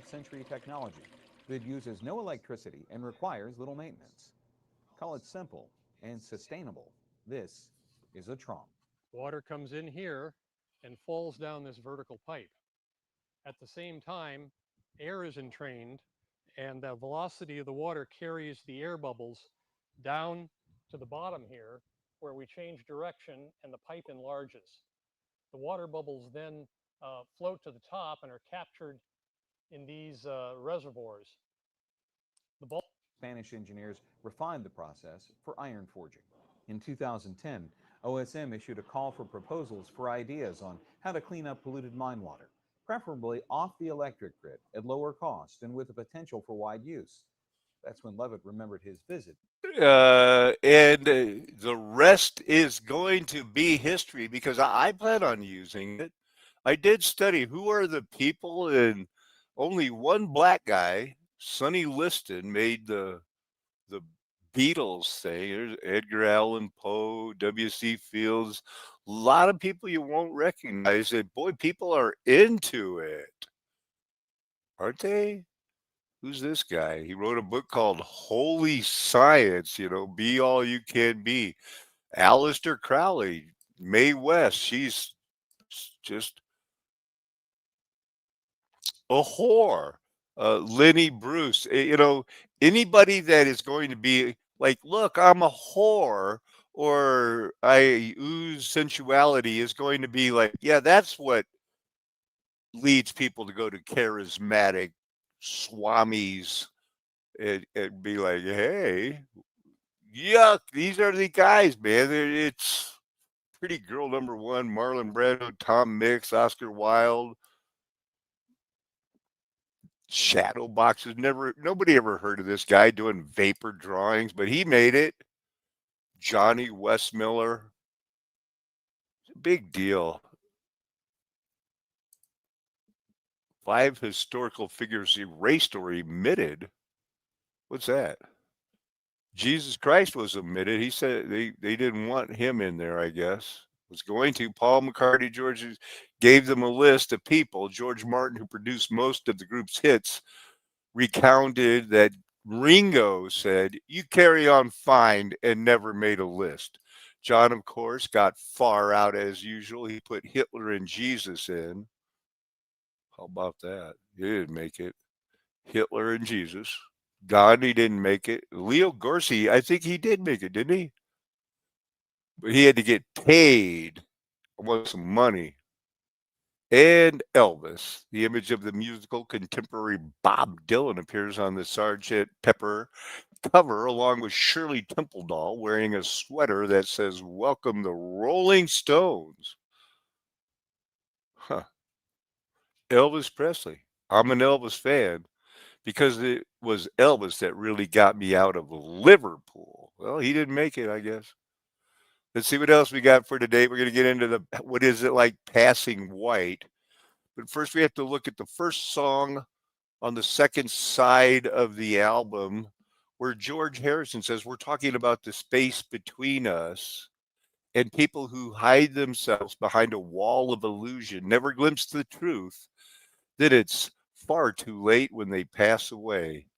Century technology that uses no electricity and requires little maintenance. Call it simple and sustainable. This is a Trom. Water comes in here and falls down this vertical pipe. At the same time, air is entrained and the velocity of the water carries the air bubbles down to the bottom here where we change direction and the pipe enlarges. The water bubbles then float to the top and are captured in these reservoirs. Spanish engineers refined the process for iron forging. In 2010, OSM issued a call for proposals for ideas on how to clean up polluted mine water, preferably off the electric grid at lower cost and with the potential for wide use. That's when Levitt remembered his visit. The rest is going to be history because I plan on using it. I did study who are the people, and only one black guy, Sonny Liston, made the Beatles thing. There's Edgar Allan Poe, W.C. Fields, a lot of people you won't recognize. And boy, people are into it, aren't they? Who's this guy? He wrote a book called Holy Science, Be All You Can Be. Aleister Crowley, Mae West, she's just a whore. Lenny Bruce, anybody that is going to be like, look, I'm a whore, or I ooze sensuality, is going to be like, yeah, that's what leads people to go to charismatic swamis and be like, hey, yuck, these are the guys, man. It's Pretty Girl number one, Marlon Brando, Tom Mix, Oscar Wilde, shadow boxes. Nobody ever heard of this guy doing vapor drawings, but he made it. Johnny Westmiller, big deal. 5 historical figures erased or omitted. What's that? Jesus Christ was omitted. He said they didn't want him in there, I guess. Was going to. Paul McCartney, George gave them a list of people. George Martin, who produced most of the group's hits, recounted that Ringo said, "You carry on fine," and never made a list. John, of course, got far out as usual. He put Hitler and Jesus in. How about that? He didn't make it. Hitler and Jesus. Gandhi didn't make it. Leo Gorski, I think he did make it, didn't he? But he had to get paid. I want some money. And Elvis, the image of the musical contemporary Bob Dylan, appears on the Sgt. Pepper cover along with Shirley Templedoll wearing a sweater that says, "Welcome the Rolling Stones." Huh. Elvis Presley. I'm an Elvis fan because it was Elvis that really got me out of Liverpool. Well, he didn't make it, I guess. Let's see what else we got for today. We're going to get into what is it like passing white. But first we have to look at the first song on the second side of the album where George Harrison says we're talking about the space between us and people who hide themselves behind a wall of illusion, never glimpse the truth, that it's far too late when they pass away.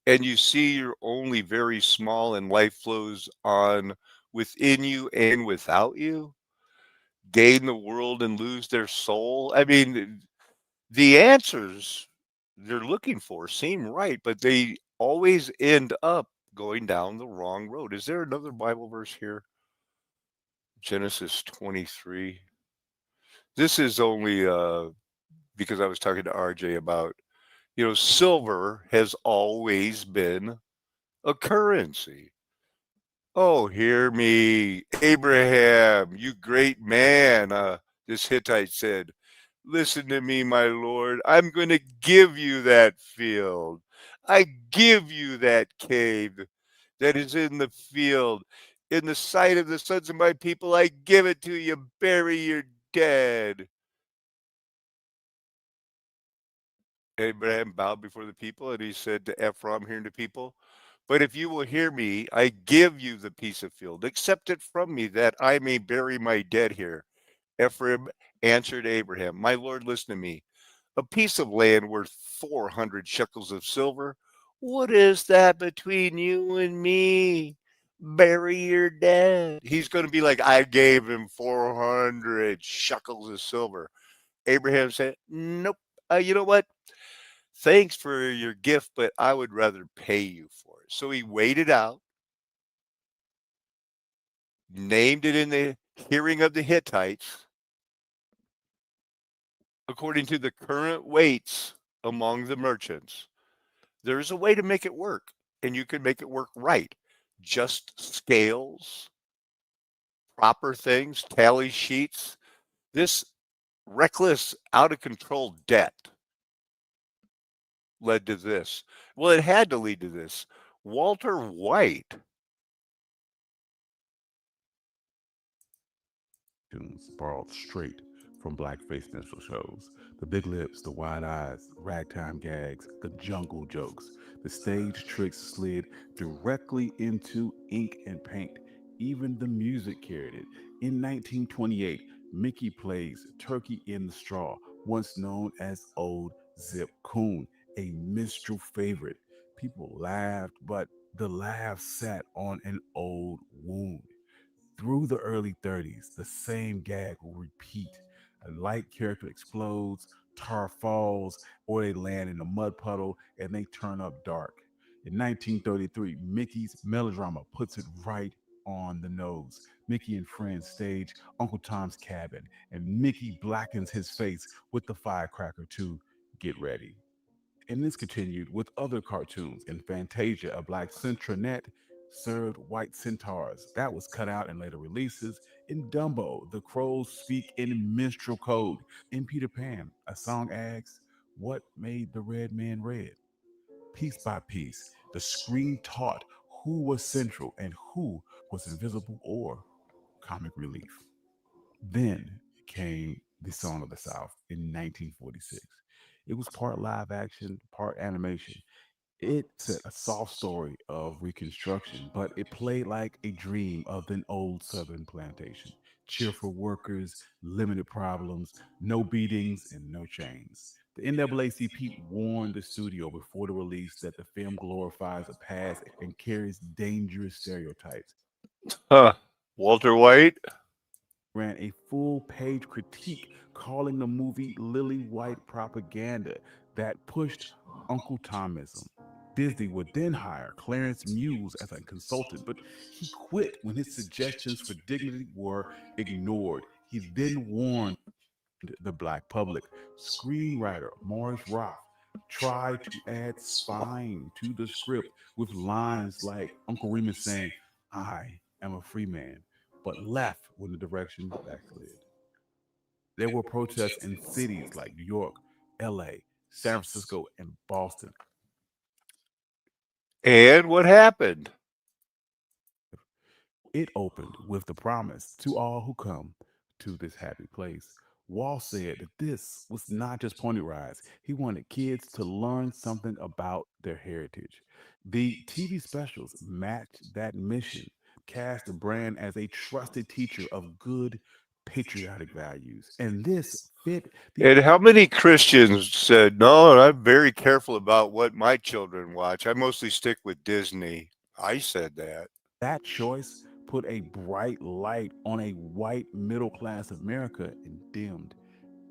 And you see you're only very small and life flows on within you and without you. Gain the world and lose their soul. I mean, the answers they're looking for seem right, but they always end up going down the wrong road. Is there another Bible verse here? Genesis 23. This is only because I was talking to RJ about, silver has always been a currency. Oh, hear me, Abraham, you great man. This Hittite said, "Listen to me, my Lord. I'm going to give you that field. I give you that cave. that is in the field. In the sight of the sons of my people, I give it to you. Bury your dead. Abraham bowed before the people, and he said to Ephraim, hearing the people, but if you will hear me, I give you the piece of field. Accept it from me, that I may bury my dead here. Ephraim answered Abraham, my Lord, listen to me. A piece of land worth 400 shekels of silver. What is that between you and me? Bury your dead. He's going to be like, I gave him 400 shekels of silver. Abraham said, nope. You know what? Thanks for your gift, but I would rather pay you for it. So he waited out, named it in the hearing of the Hittites, according to the current weights among the merchants. There's a way to make it work, and you can make it work right. Just scales, proper things, tally sheets. This reckless, out of control debt led to this. Well, it had to lead to this. Walter White. Borrowed straight from blackface minstrel shows. The big lips, the wide eyes, ragtime gags, the jungle jokes. The stage tricks slid directly into ink and paint. Even the music carried it. In 1928, Mickey plays Turkey in the Straw, once known as Old Zip Coon, a minstrel favorite. People laughed, but the laugh sat on an old wound. Through the early 30s, the same gag will repeat. A light character explodes, tar falls, or they land in a mud puddle and they turn up dark. In 1933, Mickey's melodrama puts it right on the nose. Mickey and friends stage Uncle Tom's Cabin, and Mickey blackens his face with the firecracker to get ready. And this continued with other cartoons. In Fantasia, a black centronet served white centaurs. That was cut out in later releases. In Dumbo, the crows speak in minstrel code. In Peter Pan, a song asks, what made the red man red? Piece by piece, the screen taught who was central and who was invisible or comic relief. Then came The Song of the South in 1946. It was part live action, part animation. It set a soft story of Reconstruction, but it played like a dream of an old Southern plantation. Cheerful workers, limited problems, no beatings, and no chains. The NAACP warned the studio before the release that the film glorifies a past and carries dangerous stereotypes. Walter White ran a full-page critique calling the movie lily white propaganda that pushed Uncle Tomism. Disney would then hire Clarence Muse as a consultant, but he quit when his suggestions for dignity were ignored. He then warned the black public. Screenwriter Maurice Roth tried to add spine to the script with lines like Uncle Remus saying, I am a free man, but left when the direction backslid. There were protests in cities like New York, LA, San Francisco, and Boston. And what happened? It opened with the promise to all who come to this happy place. Wall said that this was not just pony rides. He wanted kids to learn something about their heritage. The TV specials matched that mission, cast the brand as a trusted teacher of good patriotic values. And this fit And how many Christians said, no, I'm very careful about what my children watch. I mostly stick with Disney. I said that. That choice put a bright light on a white middle class America and dimmed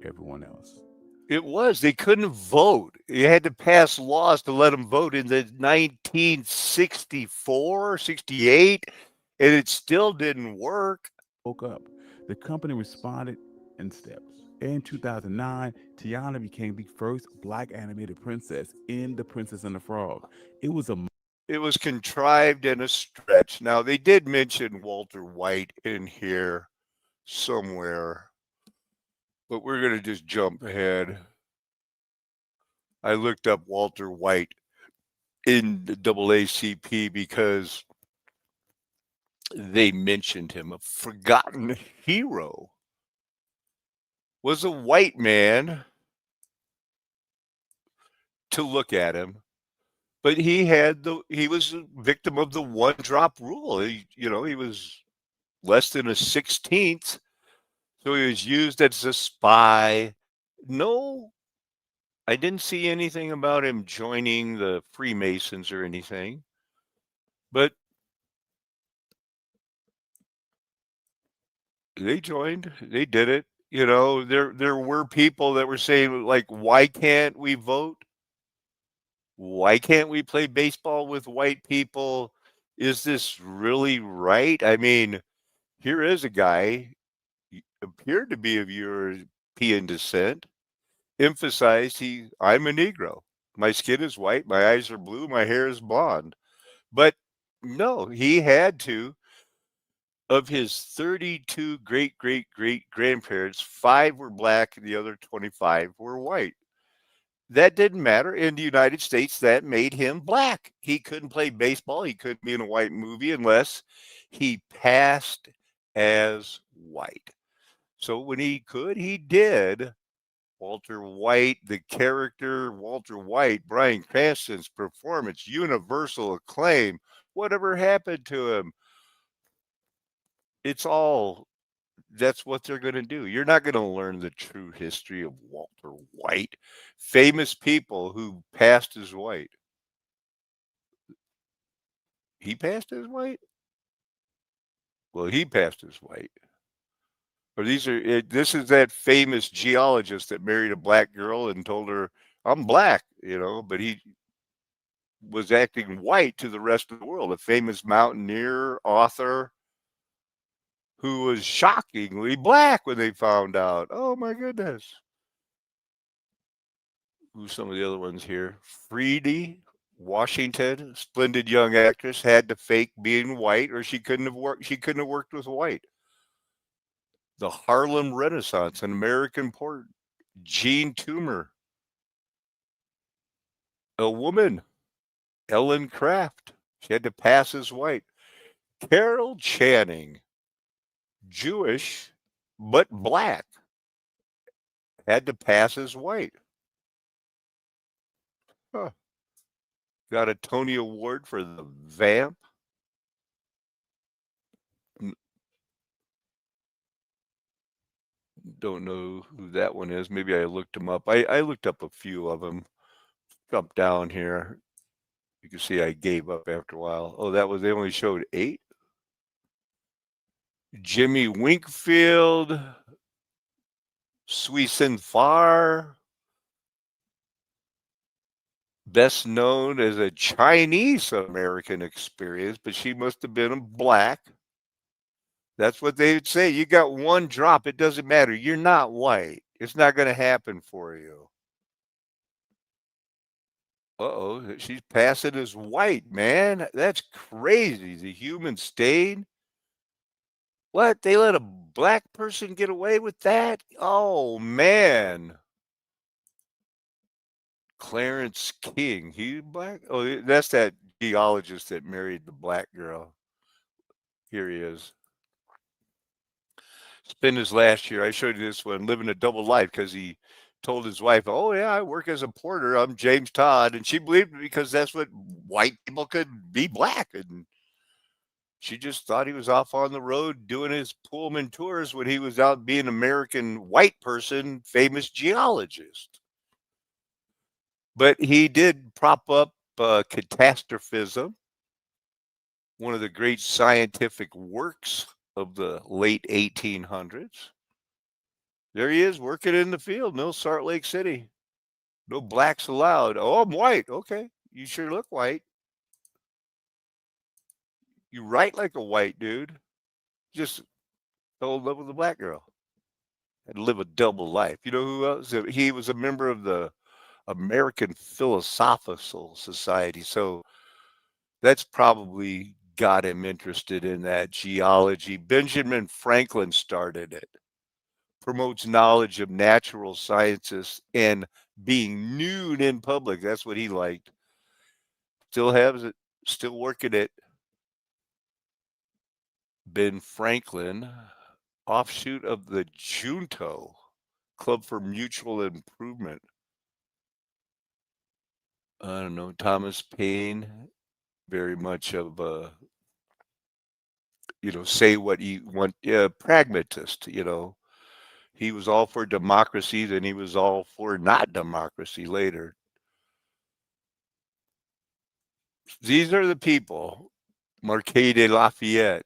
everyone else. It was. They couldn't vote. You had to pass laws to let them vote in the 1964, 68, and it still didn't work. Woke up. The company responded in steps. In 2009, Tiana became the first black animated princess in The Princess and the Frog. It was contrived and a stretch. Now, they did mention Walter White in here somewhere, but we're going to just jump ahead. I looked up Walter White in the NAACP because they mentioned him. A forgotten hero was a white man to look at him, but he was a victim of the one drop rule. He was less than a 16th, so he was used as a spy. No, I didn't see anything about him joining the Freemasons or anything, but they joined. They did it. There were people that were saying, like, why can't we vote? Why can't we play baseball with white people? Is this really right? I mean, here is a guy, he appeared to be of European descent, emphasized I'm a Negro. My skin is white, my eyes are blue, my hair is blonde. But no, he had to. Of his 32 great great great grandparents, 5 were black and the other 25 were white. That didn't matter. In the United States, that made him black. He couldn't play baseball. He couldn't be in a white movie unless he passed as white. So when he could, he did. Walter White, the character Walter White, Bryan Cranston's performance, universal acclaim. Whatever happened to him? That's what they're going to do. You're not going to learn the true history of Walter White. Famous people who passed as white. He passed as white? Well, he passed as white. Or this is that famous geologist that married a black girl and told her, I'm black, but he was acting white to the rest of the world. A famous mountaineer, author, who was shockingly black when they found out. Oh my goodness. Who's some of the other ones here? Freedy Washington, splendid young actress, had to fake being white or she couldn't have worked with white. The Harlem Renaissance, an American poet, Jean Toomer. A woman, Ellen Craft, she had to pass as white. Carol Channing, Jewish but black, had to pass as white. Huh. Got a Tony Award for The Vamp. Don't know who that one is. Maybe I looked them up. I looked up a few of them. Jump down here. You can see I gave up after a while. Oh, they only showed 8. Jimmy Winkfield, Sui Sin Far, best known as a Chinese American experience, but she must have been black. That's what they would say. You got one drop. It doesn't matter. You're not white. It's not going to happen for you. Uh-oh, she's passing as white, man. That's crazy. The human stain. What? They let a black person get away with that? Oh, man. Clarence King. He black? Oh, that's that geologist that married the black girl. Here he is. Spent his last year, I showed you this one, living a double life because he told his wife, oh, yeah, I work as a porter. I'm James Todd. And she believed it because that's what white people could be black. And she just thought he was off on the road doing his Pullman tours when he was out being an American white person, famous geologist. But he did prop up catastrophism, one of the great scientific works of the late 1800s. There he is working in the field, no Salt Lake City. No blacks allowed. Oh, I'm white. Okay, you sure look white. You write like a white dude. Just fell in love with a black girl. Had to live a double life. You know who else? He was a member of the American Philosophical Society. So that's probably got him interested in that geology. Benjamin Franklin started it. Promotes knowledge of natural sciences and being nude in public. That's what he liked. Still has it. Still working it. Ben Franklin, offshoot of the Junto, Club for Mutual Improvement. I don't know, Thomas Paine, very much of a, say what you want, pragmatist, He was all for democracy, then he was all for not democracy later. These are the people, Marquis de Lafayette,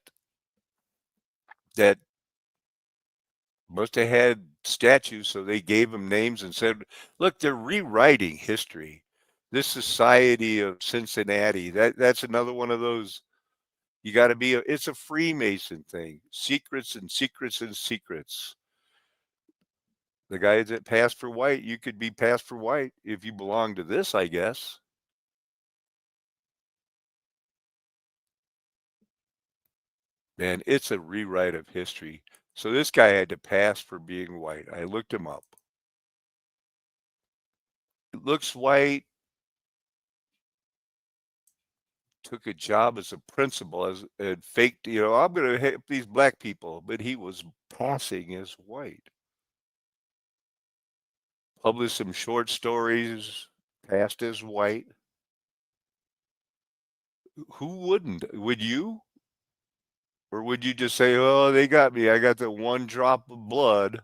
that must have had statues, so they gave them names and said, look, they're rewriting history. This Society of Cincinnati, that's another one of those. You got to be, it's a Freemason thing. Secrets and secrets and secrets. The guys that passed for white, you could be passed for white if you belong to this, I guess. Man, it's a rewrite of history. So this guy had to pass for being white. I looked him up. It looks white. Took a job as a principal and faked, I'm going to help these black people, but he was passing as white. Published some short stories, passed as white. Who wouldn't? Would you? Or would you just say, oh, they got me. I got the one drop of blood.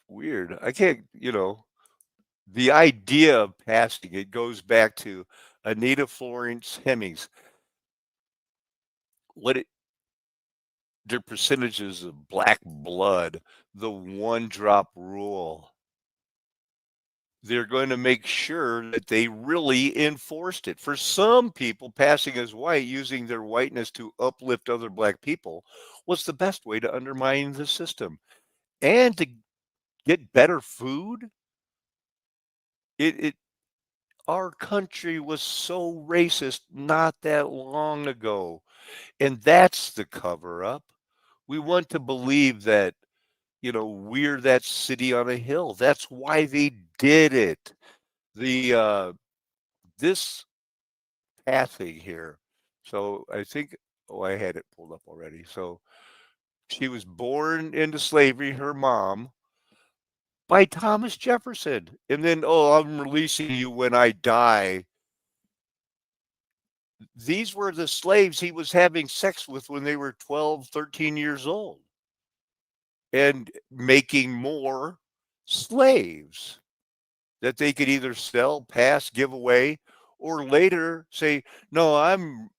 Weird. I can't, the idea of passing, it goes back to Anita Florence Hemings. Their percentages of black blood, the one drop rule. They're going to make sure that they really enforced it. For some people, passing as white, using their whiteness to uplift other black people, was the best way to undermine the system. And to get better food, our country was so racist not that long ago. And that's the cover up. We want to believe that, we're that city on a hill. That's why they did it. This passing here. So I think, I had it pulled up already. So she was born into slavery, her mom, by Thomas Jefferson. And then, I'm releasing you when I die. These were the slaves he was having sex with when they were 12, 13 years old. And making more slaves that they could either sell, pass, give away, or later say, no, I'm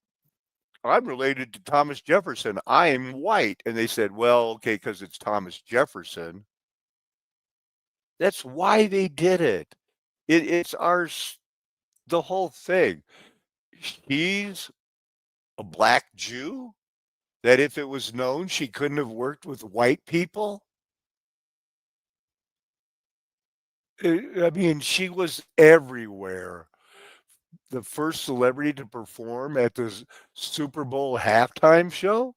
related to Thomas Jefferson. I am white. And they said, well, okay, because it's Thomas Jefferson. That's why they did it. It's the whole thing. He's a black Jew that if it was known she couldn't have worked with white people. I mean, she was everywhere. The first celebrity to perform at the Super Bowl halftime show.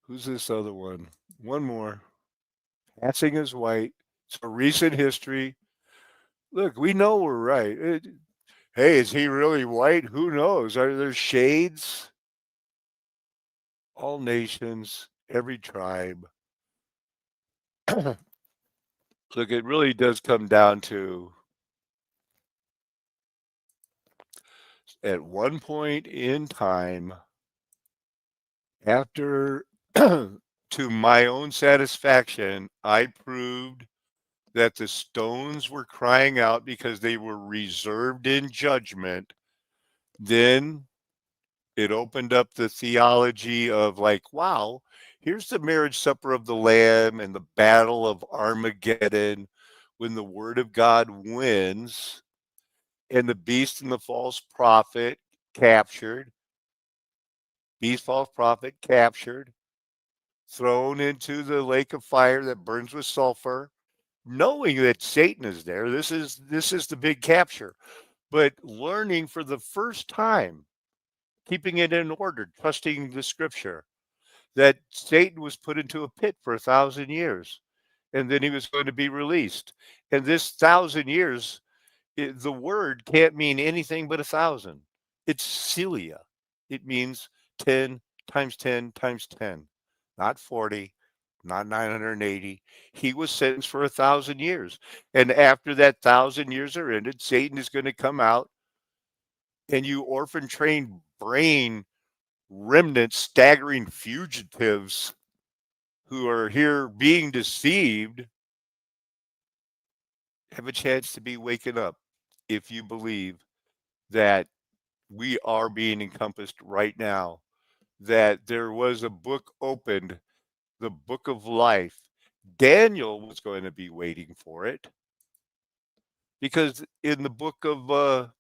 Who's this other one? One more. Passing as white. It's a recent history. Look, we know we're right. Hey, is he really white? Who knows? Are there shades? All nations, every tribe. Look, it really does come down to, at one point in time, after, to my own satisfaction, I proved that the stones were crying out because they were reserved in judgment. Then it opened up the theology of wow, here's the marriage supper of the Lamb and the battle of Armageddon when the word of God wins and the beast and the false prophet captured. Beast, false prophet captured, thrown into the lake of fire that burns with sulfur, knowing that Satan is there. This is the big capture. But learning for the first time, keeping it in order, trusting the scripture, that Satan was put into a pit for 1,000 years, and then he was going to be released. And this 1,000 years, the word can't mean anything but 1,000. It's cilia. It means 10 times 10 times 10, not 40, not 980. He was sentenced for 1,000 years. And after that 1,000 years are ended, Satan is going to come out, and you orphan trained brain remnants, staggering fugitives who are here being deceived, have a chance to be waking up if you believe that we are being encompassed right now, that there was a book opened, the book of life. Daniel was going to be waiting for it, because in the book of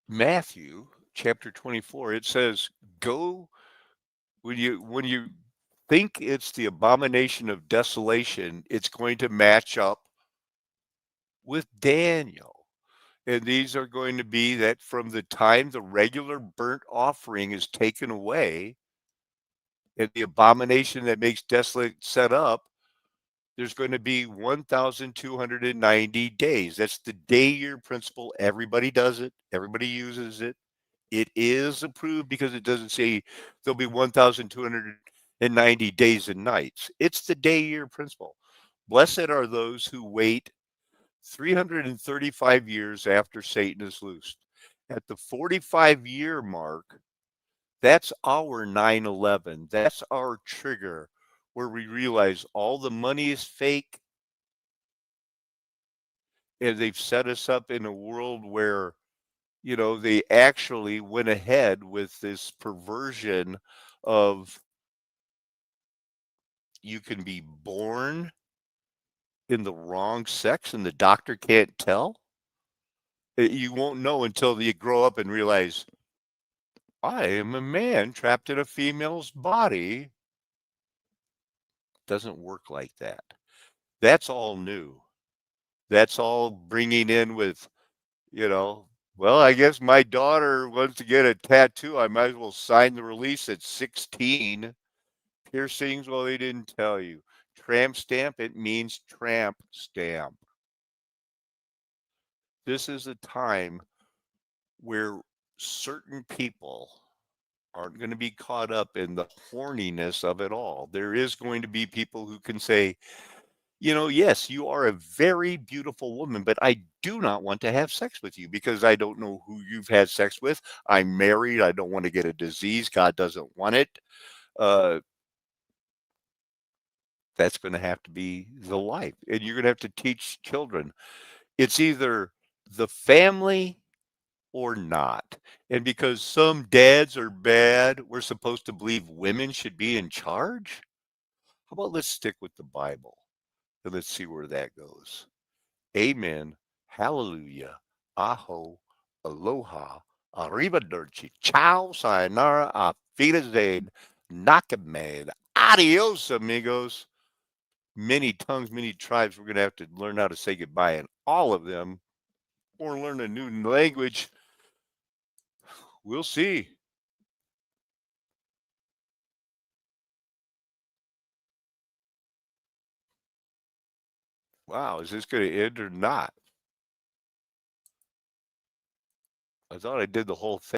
Matthew, chapter 24, it says, go when you think it's the abomination of desolation, it's going to match up with Daniel. And these are going to be that from the time the regular burnt offering is taken away and the abomination that makes desolate set up, there's going to be 1,290 days. That's the day year principle. Everybody does it. Everybody uses it. It is approved because it doesn't say there'll be 1,290 days and nights. It's the day year principle. Blessed are those who wait 335 years after Satan is loosed. At the 45-year mark, that's our 9/11. That's our trigger where we realize all the money is fake, and they've set us up in a world where, they actually went ahead with this perversion of you can be born in the wrong sex and the doctor can't tell. You won't know until you grow up and realize, I am a man trapped in a female's body. Doesn't work like that. That's all new. That's all bringing in with, well, I guess my daughter wants to get a tattoo. I might as well sign the release at 16. Piercings, well, they didn't tell you. Tramp stamp, it means tramp stamp. This is a time where certain people aren't going to be caught up in the horniness of it all. There is going to be people who can say, yes, you are a very beautiful woman, but I do not want to have sex with you because I don't know who you've had sex with. I'm married. I don't want to get a disease. God doesn't want it. That's going to have to be the life. And you're going to have to teach children. It's either the family or not. And because some dads are bad, we're supposed to believe women should be in charge? How about let's stick with the Bible and let's see where that goes. Amen. Hallelujah. Aho. Aloha. Arrivederci. Ciao. Sayonara. Auf Wiedersehen. Nakamed. Adios, amigos. Many tongues, many tribes. We're going to have to learn how to say goodbye in all of them or learn a new language. We'll see. Wow, is this going to end or not? I thought I did the whole thing.